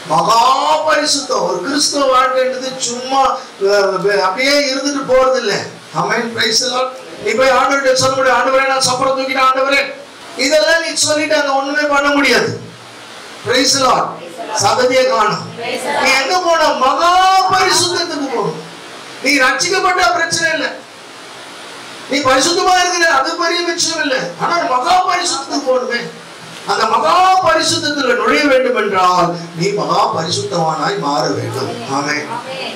மகா பரிசுத்தம். ஒரு கிறிஸ்தவ வாழ்க்கைன்றது சும்மா அப்படியே இருந்துட்டு போறது இல்லை. ஆமென். Praise the Lord. நீ போய் ஆண்டவர்கிட்ட சொல்ல முடியாது, ஆண்டவரே நான் சப்பரம் தூக்கிட்டேன் ஆண்டவரே, இதெல்லாம் நீ சொல்லிட்டு அங்க ஒண்ணுமே பண்ண முடியாது. Price the Lord. சகதியை காணும். நீ எங்க போன? மகா பரிசுத்தத்துக்கு போகணும். நீ ரட்சிக்கப்பட்ட பிரச்சனை இல்லை, நீ பரிசுத்தமா இருக்கிற, அது பெரிய விஷயம் இல்லை. ஆனா மகா பரிசுத்தத்துக்கு போகணுமே. அந்த மகா பரிசுத்தத்துல நுழைய வேண்டும் என்றால் நீ மகா பரிசுத்தவானாய் மாற வேண்டும். ஆமென்.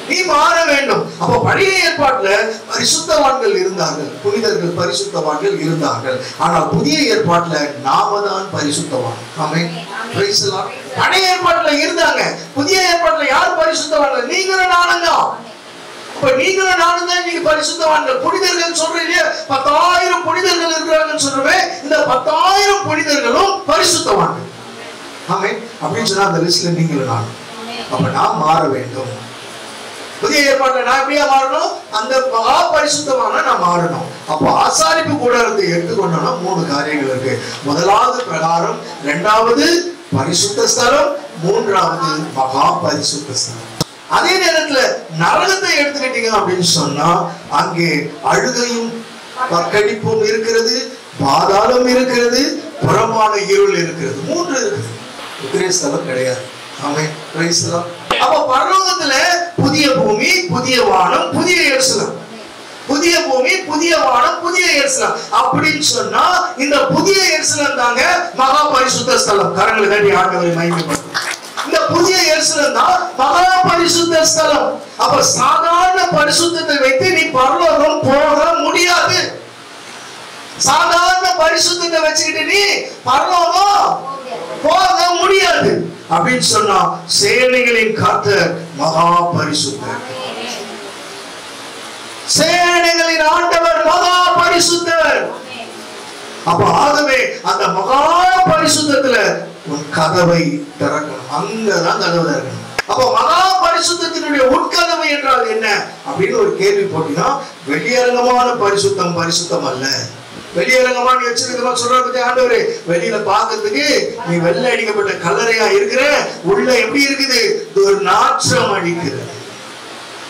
நீ மாற வேண்டும். அப்ப பழைய ஏற்பாட்டுல பரிசுத்தவான்கள் இருந்தார்கள், புனிதர்கள் பரிசுத்தவான்கள் இருந்தார்கள். ஆனால் புதிய ஏற்பாட்டுல நாம தான் பரிசுத்தவான். ஆமென். Praise the Lord. பழைய ஏற்பாட்டுல இருந்தாங்க, புதிய ஏற்பாட்டுல யார் பரிசுத்தவான்கள்? நீங்களும் நானும் தான். இப்ப நீங்களும் நானும் தான் இன்னைக்கு பரிசுத்தவான்கள். புனிதர்கள் சொல்றீங்க, 10,000 புனிதர்கள் இருக்கிறாங்கன்னு சொல்றவே, இந்த 10,000 புனிதர்களும் பரிசுத்தவான்கள். ஆமென். அப்படின்னு சொன்னா அந்த லிஸ்ட்ல நீங்களும் நானும். அப்ப நாம் மாற வேண்டும். புதிய ஏற்பாட்டுல நான் எப்படியா மாறணும்? அந்த மகா பரிசுத்தமான நான் மாறணும். அப்ப ஆசாரிப்பு கூடாரத்தை எடுத்துக்கொண்டோம்னா 3 காரியங்கள் இருக்கு. முதலாவது பிரகாரம், 2வது பரிசுத்த ஸ்தலம், 3வது மகா பரிசுத்த ஸ்தலம். அதே நேரத்துல நரகத்தை எடுத்துக்கிட்டீங்க அப்படின்னு சொன்னா அங்கே அழுகையும் கடிப்பும் இருக்கிறது, பாதாளம் இருக்கிறது, புறமான இருள் இருக்கிறது. 3 இருக்குது. ஒரே ஸ்தலம் கிடையாது. ஆமென். Praise the Lord. அப்ப பரலோகத்துல புதிய பூமி, புதிய வானம், புதிய எருசலேம். புதிய பூமி, புதிய வானம், புதிய எருசலேம் அப்படின்னு சொன்னா இந்த புதிய எருசலேம் தாங்க மகா பரிசுத்த ஸ்தலம். கரங்களை தட்டி ஆண்டவரை மகிமைப்படுத்தும். இந்த புதிய எருசலேம் தான் மகா பரிசுத்த ஸ்தலம். அப்ப சாதாரண பரிசுத்தத்தை வைத்து நீ பரலோகம் போக முடியாது. சாதாரண பரிசுத்தத்தை வச்சுக்கிட்டு நீ பரலோகம் போக முடியாது. அப்படின்னு சொன்னா சேனைகளின் கர்த்தர் மகா பரிசுத்தர், சேனைகளின் ஆண்டவர் மகா பரிசுத்தர். அப்ப ஆகவே அந்த மகா பரிசுத்தத்துல உன் கதவை திறக்கணும். அங்கதான் கதவு திறக்கணும். அப்ப மகா பரிசுத்தத்தினுடைய உட்கதவு என்றால் என்ன அப்படின்னு ஒரு கேள்வி போட்டீங்கன்னா, வெளியரங்கமான பரிசுத்தம் பரிசுத்தம் அல்ல. வெளியரங்கமான வச்சிருக்கமா சொல்றது ஆண்டவரே, வெளியில பாக்கிறதுக்கு நீ வெள்ளை அடிக்கப்பட்ட கல்லறையா இருக்கிற, உள்ள எப்படி இருக்குது? ஒரு நாற்றம் அடிக்கிறது.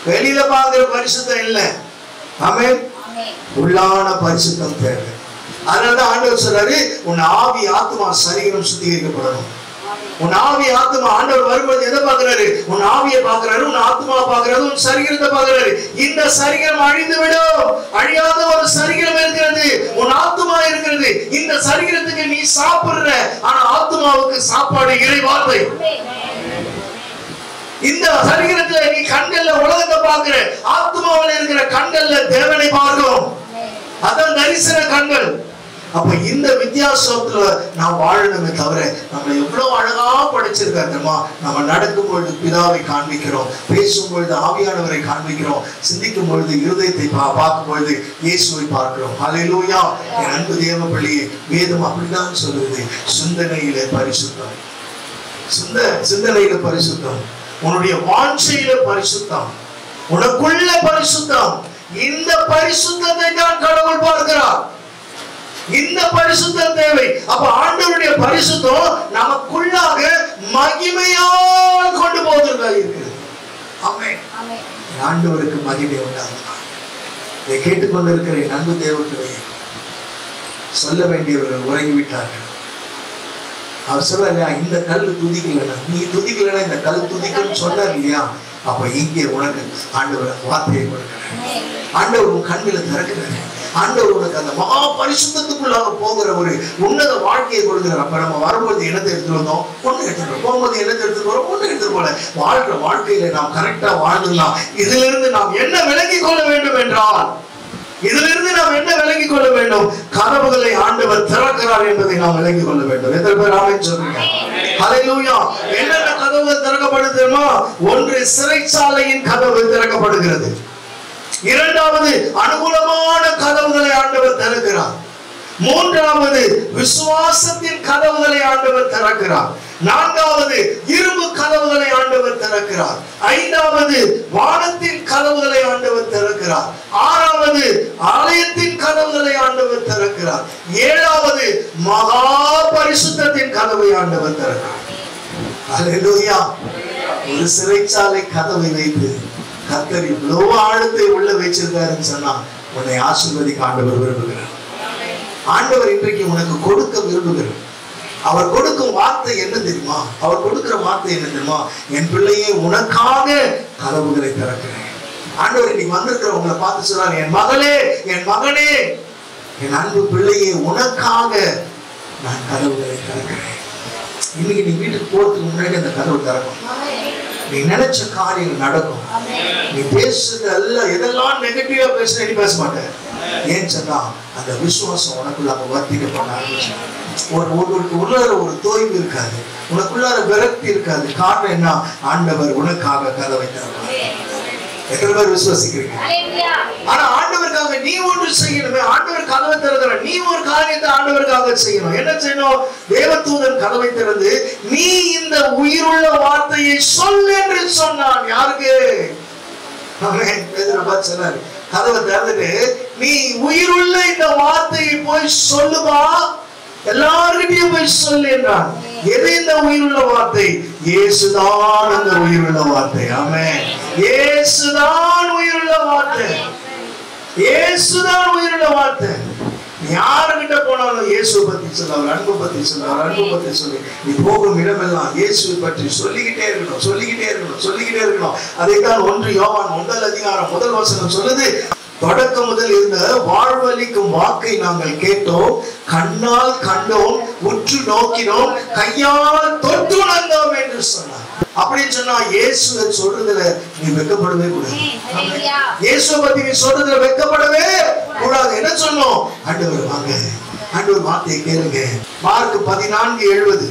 வெளியில பாக்குற பரிசுத்தம் இல்ல. ஆமென். உள்ளான பரிசுத்தம் தேவை. அதனாலதான் ஆண்டவர் சொல்றாரு, உன் ஆவி ஆத்மா சரீரம் சுத்திகரிக்கப்படணும். உன் ஆவி ஆத்மா, ஆண்டவர் வரும்போது எதை பாக்குறாரு? உன் ஆவியை பாக்குறாரு, உன் ஆத்மா பாக்குறாரு, உன் சரீரத்தை பாக்குறாரு. இந்த சரீரம் அழிந்து விடும், அழியாத ஒரு சரீரம் இருக்கிறது, உன் ஆத்மா இருக்கிறது. இந்த சரீரத்துக்கு நீ சாப்பிடுற, ஆனா ஆத்மாவுக்கு சாப்பாடு இறை வார்த்தை. இந்த சரீரத்துல நீ கண்கள்ல உலகத்தை பாக்குற, ஆத்மாவில் இருக்கிற கண்கள்ல தேவனை பார்க்கும். அதான் தரிசன கண்கள். அப்ப இந்த வித்தியாசத்துல நாம் வாழணுமே தவிர நம்ம எவ்வளவு அழகா படைச்சிருக்காரு தெரியுமா? நம்ம நடக்கும் பொழுது பிதாவை காண்பிக்கிறோம், பேசும் பொழுது ஆவியானவரை காண்பிக்கிறோம், சிந்திக்கும் பொழுது இருதயத்தை பார்க்கும் பொழுது இயேசுவை பார்க்கிறோம். ஹல்லேலூயா. என் அன்பு தேவ பிள்ளையே, வேதம் அப்படிதான் சொல்லுது. சிந்தனையிலே பரிசுத்தம், சிந்தனையில பரிசுத்தம், உன்னுடைய வாஞ்சையில பரிசுத்தம், உனக்குள்ள பரிசுத்தம். இந்த பரிசுத்தத்தை தான் கடவுள் பார்க்கிறார். இந்த பரிசுத்தம் தேவை. அப்ப ஆண்டவருடைய பரிசுத்தம் நமக்குள்ளாக மகிமையால் கொண்டு போவதற்காக இருக்கிறது. ஆமென். ஆண்டவருக்கு மகிமை உண்டாகுமா? இதை கேட்டுக்கொண்டிருக்கிற என் அன்பு தேவர்களே, சொல்ல வேண்டியவர்கள் உறங்கிவிட்டார்கள். அவர் சொல்ல, இந்த கல் துதிக்கலன்னா, நீ துதிக்கலன்னா இந்த கல் துதிக்கன்னு சொன்னார் இல்லையா? அப்ப இங்கே உனக்கு ஆண்டவர் வார்த்தையை கொடுக்கிறார். ஆண்டவர் உன் கண்களை திறக்கிறார். ஆண்டவர் உனக்கு அந்த மகா பரிசுத்தத்துக்குள்ளாக போகிற ஒரு உன்னத வாழ்க்கையை கொடுக்கிறார். அப்ப நம்ம வரும்போது என்னத்தை எடுத்துட்டு வந்தோம்? ஒண்ணு எடுத்துட்டு போகும்போது என்னத்தை எடுத்துட்டு போறோம்? ஒண்ணு எடுத்துட்டு போல. வாழ்ற வாழ்க்கையில நாம் கரெக்டா வாழ்ந்துடலாம். இதுல இருந்து நாம் என்ன விளங்கிக் கொள்ள வேண்டும் என்றால், இதிலிருந்து நாம் என்ன விளங்கிக் கொள்ள வேண்டும்? கதவுகளை ஆண்டவர் திறக்கிறார் என்பதை நாம் விளங்கிக் கொள்ள வேண்டும். எத்தனை பேர் ஆமென் சொல்றீங்க? ஹல்லேலூயா. என்னென்ன கதவுகள் திறக்கப்படுதுமா? ஒன்று, சிறைச்சாலையின் கதவு திறக்கப்படுகிறது. இரண்டாவது, அனுகூலமான கதவுகளை ஆண்டவர் திறக்கிறார். மூன்றாவது, விசுவாசத்தின் கதவுகளை ஆண்டவர் திறக்கிறார். நான்காவது, இரும்பு கதவுகளை ஆண்டவர் திறக்கிறார். ஐந்தாவது, வானத்தின் கதவுகளை ஆண்டவர் திறக்கிறார். ஆறாவது, ஆலயத்தின் கதவுகளை ஆண்டவர் திறக்கிறார். ஏழாவது, மகா பரிசுத்தத்தின் கதவை ஆண்டவர் திறக்கிறார். ஹல்லேலூயா. ஒரு சிறைச்சாலை கதவை வைத்து கர்த்தர் இவ்வளவு ஆழத்தை உள்ள வச்சிருக்காருன்னு சொன்னா உன்னை ஆசீர்வதிக்க ஆண்டவர் விரும்புகிறார். ஆண்டவர் இன்றைக்கு உனக்கு கொடுக்க விரும்புகிறார். அவர் கொடுக்கும் வார்த்தை என்ன தெரியுமா? அவர் கொடுக்கிற வார்த்தை என்ன தெரியுமா? என் பிள்ளையே, உனக்காக கதவுகளை திறக்கிறேன். ஆண்டவர் இன்னைக்கு வந்திருக்கிறவங்களை பார்த்து சொல்றாரு, என் மகளே, என் மகனே, என் அன்பு பிள்ளையே, உனக்காக நான் கதவுகளை திறக்கிறேன். இன்னைக்கு நீ வீட்டுக்கு போறதுக்கு முன்னாடி அந்த கதவு திறக்கும். நீ நினைச்ச காரியம் நடக்கும். நீ பேசுறது எதெல்லாம் நெகட்டிவா பேசுற, நீ பேச மாட்டேன். ஏன் சொன்னா அந்த விசுவாசம் உனக்குள்ளாக வர்த்திக்கப்பட ஆரம்பிச்சு. உள்ளார ஒரு தோய்வு இருக்காது, உனக்குள்ளார விரக்தி இருக்காது. காரணம் என்ன? ஆண்டவர் உனக்காக கதவை திறப்பார். எத்தனை பேர் விசுவாசிக்கிறீங்க? ஆனா ஆண்டவருக்காக நீ ஒன்று செய்யணுமே. ஆண்டவர் கதவை திறக்கிற நீ ஒரு காரியத்தை ஆண்டவருக்காக செய்யணும். என்ன செய்யணும்? தேவதூதன் கதவை திறந்து, நீ இந்த உயிருள்ள வார்த்தையை சொல் என்று சொன்னான். யாருக்கு? சொன்னாரு. கதவை திறந்துட்டு, நீ உயிருள்ள இந்த வார்த்தையை போய் சொல்லுமா, எல்லார்கிட்டையும் போய் சொல்லு என்றான். எது இந்த உயிருள்ள வார்த்தை? இயேசுதான் அந்த உயிருள்ள வார்த்தை. ஆமென். இயேசுதான் உயிருள்ள வார்த்தை. இயேசுதான் உயிருள்ள வார்த்தை. யாருகிட்ட போனாலும் இயேசுவை பத்தி சொல்ல, அவர் அன்பு பத்தி சொல்ல, அவர் அன்பு பத்தி சொல்லி, நீ போகும் இடமெல்லாம் இயேசுவை பற்றி சொல்லிக்கிட்டே இருக்கணும், சொல்லிக்கிட்டே இருக்கணும், சொல்லிக்கிட்டே இருக்கணும். அதைத்தான் 1 யோவான் 1:1 சொல்லுது. தொடக்கம் முதல் இருந்த வாழ்வளிக்கும் வாக்கை நாங்கள் கேட்டோம், கண்ணால் கண்டோம், உற்று நோக்கினோம், கையால் தொட்டு உணர்ந்தோம் என்று சொன்னார். அப்படின்னு சொன்னா இயேசுவை சொல்றதுல நீ வெட்கப்படவே கூடாது. இயேசுவை பத்தி நீ சொல்றதுல வெட்கப்படவே கூடாது. என்ன சொன்னோம்? ஆண்டவர் வாங்க, ஆண்டவர் வார்த்தையை கேளுங்க. மார்க் 14:70.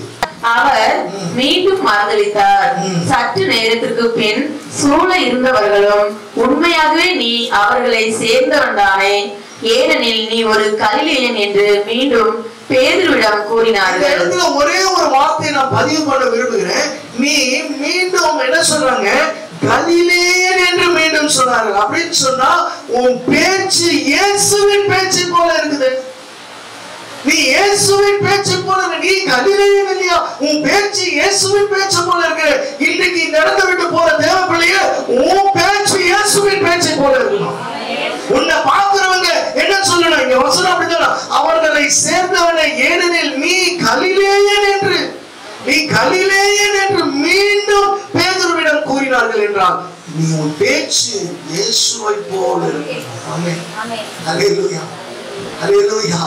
அவர் மீண்டும் மறுதளித்தார். சற்று நேரத்திற்கு பின் சூழ இருந்தவர்களும், உண்மையாகவே நீ அவர்களை சேர்ந்தவன் தானே, ஏனெனில் நீ ஒரு கலிலேயன் என்று மீண்டும் பேதுருவிடம் கூறினார்கள். ஒரே ஒரு வார்த்தையை நான் பதிவு பண்ண விரும்புகிறேன். நீ மீண்டும் என்ன சொல்றாங்க? கலிலேயன் என்று மீண்டும் சொன்னார்கள். அப்படின்னு சொன்னா உன் பேச்சு இயேசுவின் பேச்சு போல இருக்குது. நீ இயேசுவின் பேச்சு போல, நீ கலிலேயன் இல்லையா? உன் பேச்சு இயேசுவின் பேச்சு போல இருக்கு. இன்னைக்கு நடந்து விட்டு போற தேவ பிள்ளையே, உன் பேச்சு இயேசுவின் பேச்சு போல இருக்கணும். உன்னை பார்க்கிறவங்க என்ன சொல்லணும்? இங்க வசனம் அப்படிதான், அவர்களை சேர்ந்தவனை, ஏனெனில் நீ கலிலேயன் என்று, நீ கலிலேயன் என்று மீண்டும் பேதுருவிடம் கூறினார்கள் என்றால் நீ உன் பேச்சு இயேசுவை போல இருக்கணும். ஆமென். ஹல்லேலூயா, ஹல்லேலூயா.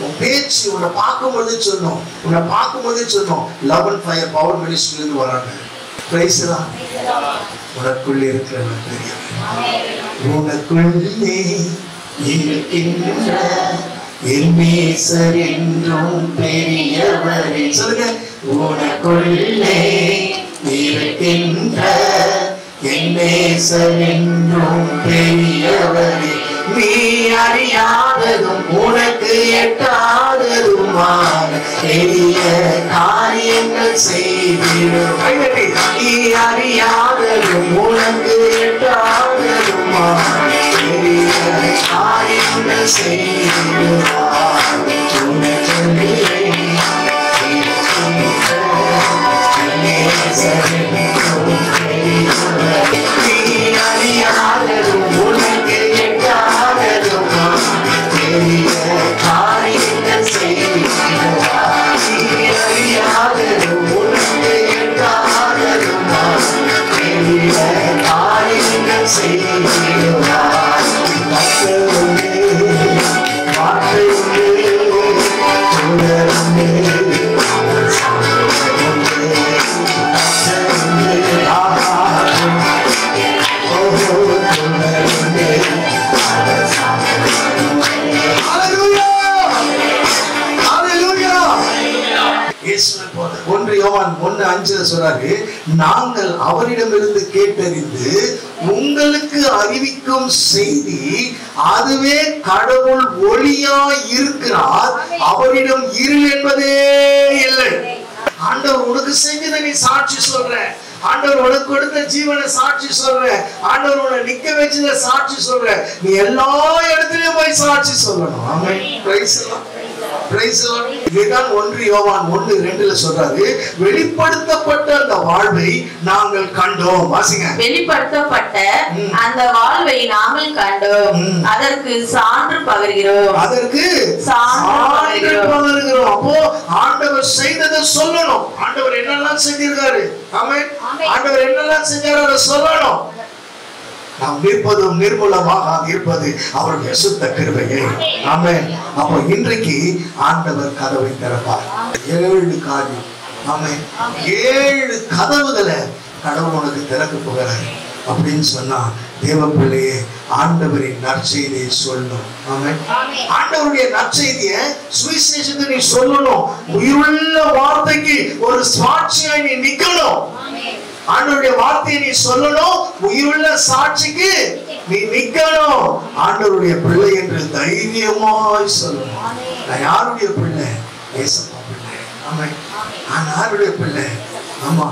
உன் பேச்சு உன்னை பார்க்கும்போது சொன்னோம், உன்னை பார்க்கும்போது சொன்னோம். 11 ஃபயர் பவர் மினிஸ்ட்ரில இருந்து வராங்க. பிரைஸ் தான். உனக்குள்ளே இருக்கிறவன் பெரியவன். உனக்குள்ளே இருக்கின்ற என் நேசர் என்றும் பெரியவரே. சொல்லுங்க. உனக்குள்ளே இருக்கின்ற என் நேசர் என்றும் பெரியவரே, நீ அறியாததும் உனக்கு எட்டாததுமான பெரிய காரியங்கள் செய்திடுவாய். நீ அறியாததும் உனக்கு எட்டாததுமான பெரிய காரியங்கள் செய்திடுவாய். உனக்குள்ளே யோவான் 1:5 சொல்றாரு, நாங்கள் அவரிடமிருந்து கேட்டறிந்து உங்களுக்கு அறிவிக்கும் செய்தி அதுவே, கடவுள் ஒளியாய் இருக்கிறார், அவரிடம் இருள் என்பதே இல்லை. ஆண்டவர் உனக்கு செஞ்சதை நீ சாட்சி சொல்ற, ஆண்டவர் உனக்கு கொடுத்த ஜீவனை சாட்சி சொல்ற, ஆண்டவர் உன்னை நிக்க வச்சத சாட்சி சொல்ற, நீ எல்லா இடத்துலயும் போய் சாட்சி சொல்லணும். ஆமென். Praise the Lord. Praise the Lord. இதுதான் 1 யோவான் 1:2 சொல்றாரு, வெளிப்படுத்தப்பட்ட அந்த வாழ்வை நாங்கள் கண்டோம். வாசிங்க. வெளிப்படுத்தப்பட்ட அந்த வாழ்வை நாங்கள் கண்டோம், அதற்கு சான்று பகர்கிறோம். அதற்கு சான்று பகர்கிறோம். அப்போ ஆண்டவர் செய்ததை சொல்லணும். ஆண்டவர் என்னெல்லாம் செஞ்சிருக்காரு, ஆமென், ஆண்டவர் என்னெல்லாம் செஞ்சாரோ அதை சொல்லணும். நாம் நிற்பதும் நிர்மூலமாக இருப்பது அவருடைய சுத்த கிருபையே. ஆமென். அப்போ இன்றைக்கு ஆண்டவர் கதவை திறப்பார். 7 காரியம். ஆமென். 7 கதவுகளை கடவுள் உனக்கு திறக்க போகிறார் அப்படின்னு சொன்னா, தேவ பிள்ளையே, ஆண்டவரின் நற்செய்தியை சொல்லணும். ஆமென். ஆண்டவருடைய நற்செய்தியை, சுவிசேஷத்தை நீ சொல்லணும். உயிருள்ள வார்த்தைக்கு ஒரு சாட்சியாய் நீ நிக்கணும். ஆண்டவருடைய வார்த்தையை நீ சொல்லணும். உயிருள்ள சாட்சிக்கு நீ நிக்கணும். ஆண்டவருடைய பிள்ளை என்று தைரியமாய் சொல்லணும். நான் யாருடைய பிள்ளை? ஏசப்பா பிள்ளை. ஆமென். நான் யாருடைய பிள்ளை? ஆமா,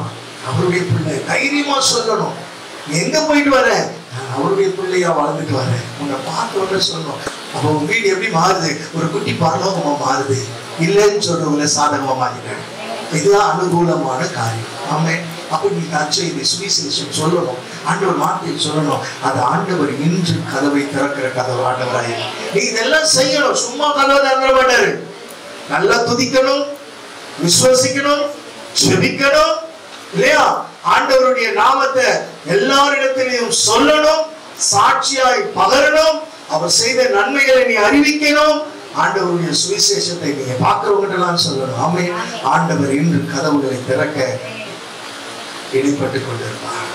அவருடைய பிள்ளை. தைரியமா சொல்லணும். எங்க போயிட்டு வர? நான் அவருடைய பிள்ளையா வாழ்ந்துட்டு வரேன். உன்னை பார்த்த உடனே சொல்லணும். அப்போ உங்க வீடு எப்படி மாறுது? ஒரு குட்டி பரலோகமா மாறுது. இல்லைன்னு சொல்றவங்கள சாதகமா மாறிட்டாங்க. இதுதான் அனுகூலமான காரியம். ஆமென். அப்போ நீ நற்செய்தி சுவிசேஷம் சொல்லணும். ஆண்டவர் வார்த்தையை சொல்லணும். அது ஆண்டவர் இன்று கதவை திறக்கிற கதவு. ஆண்டவராய் நீ இதெல்லாம் செய்யணும். சும்மா கதவை திறக்க மாட்டாரு. நல்லா துதிக்கணும், விசுவாசிக்கணும், ஜெபிக்கணும், இல்லையா? ஆண்டவருடைய நாமத்தை எல்லாரிடத்திலையும் சொல்லணும், சாட்சியாய் பகரணும், அவர் செய்த நன்மைகளை நீ அறிவிக்கணும். ஆண்டவருடைய சுவிசேஷத்தை நீங்க பார்க்கிறவங்கட்டெல்லாம் சொல்லணும். ஆமென். ஆண்டவர் இன்று கதவுகளை திறக்க இடைப்பட்டுக் கொண்டிருப்பார்.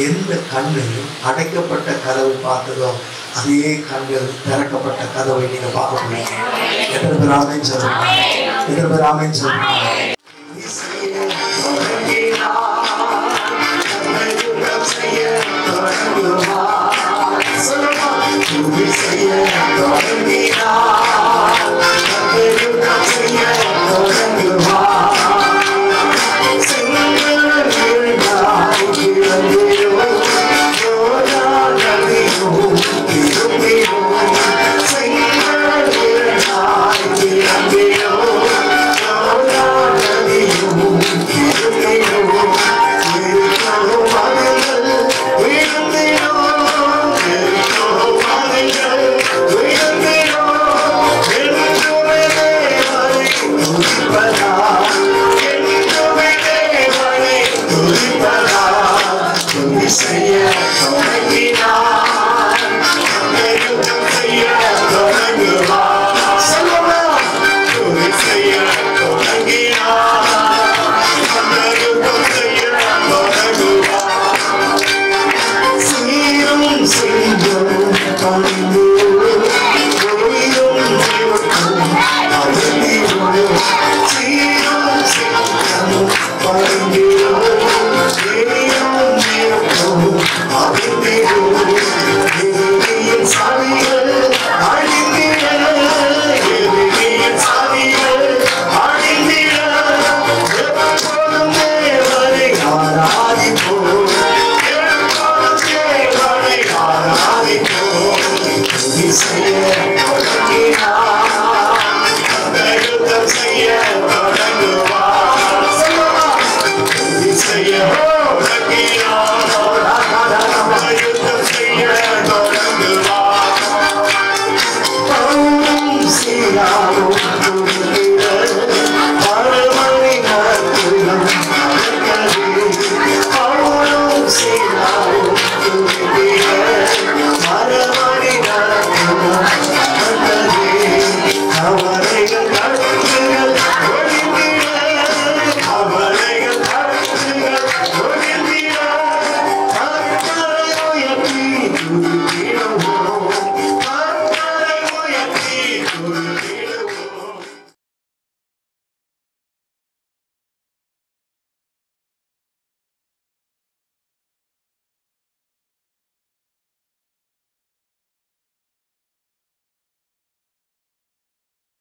எந்த கண்ணு அடைக்கப்பட்ட கதவை பார்த்ததோ அதே கண்கள் திறக்கப்பட்ட கதவை நீங்க பார்க்க முடியும். எத்தனை பேர் ஆமென் சொல்லுங்க? எத்தனை பேர் ஆமென் சொல்லுங்க? சொல்லுங்க.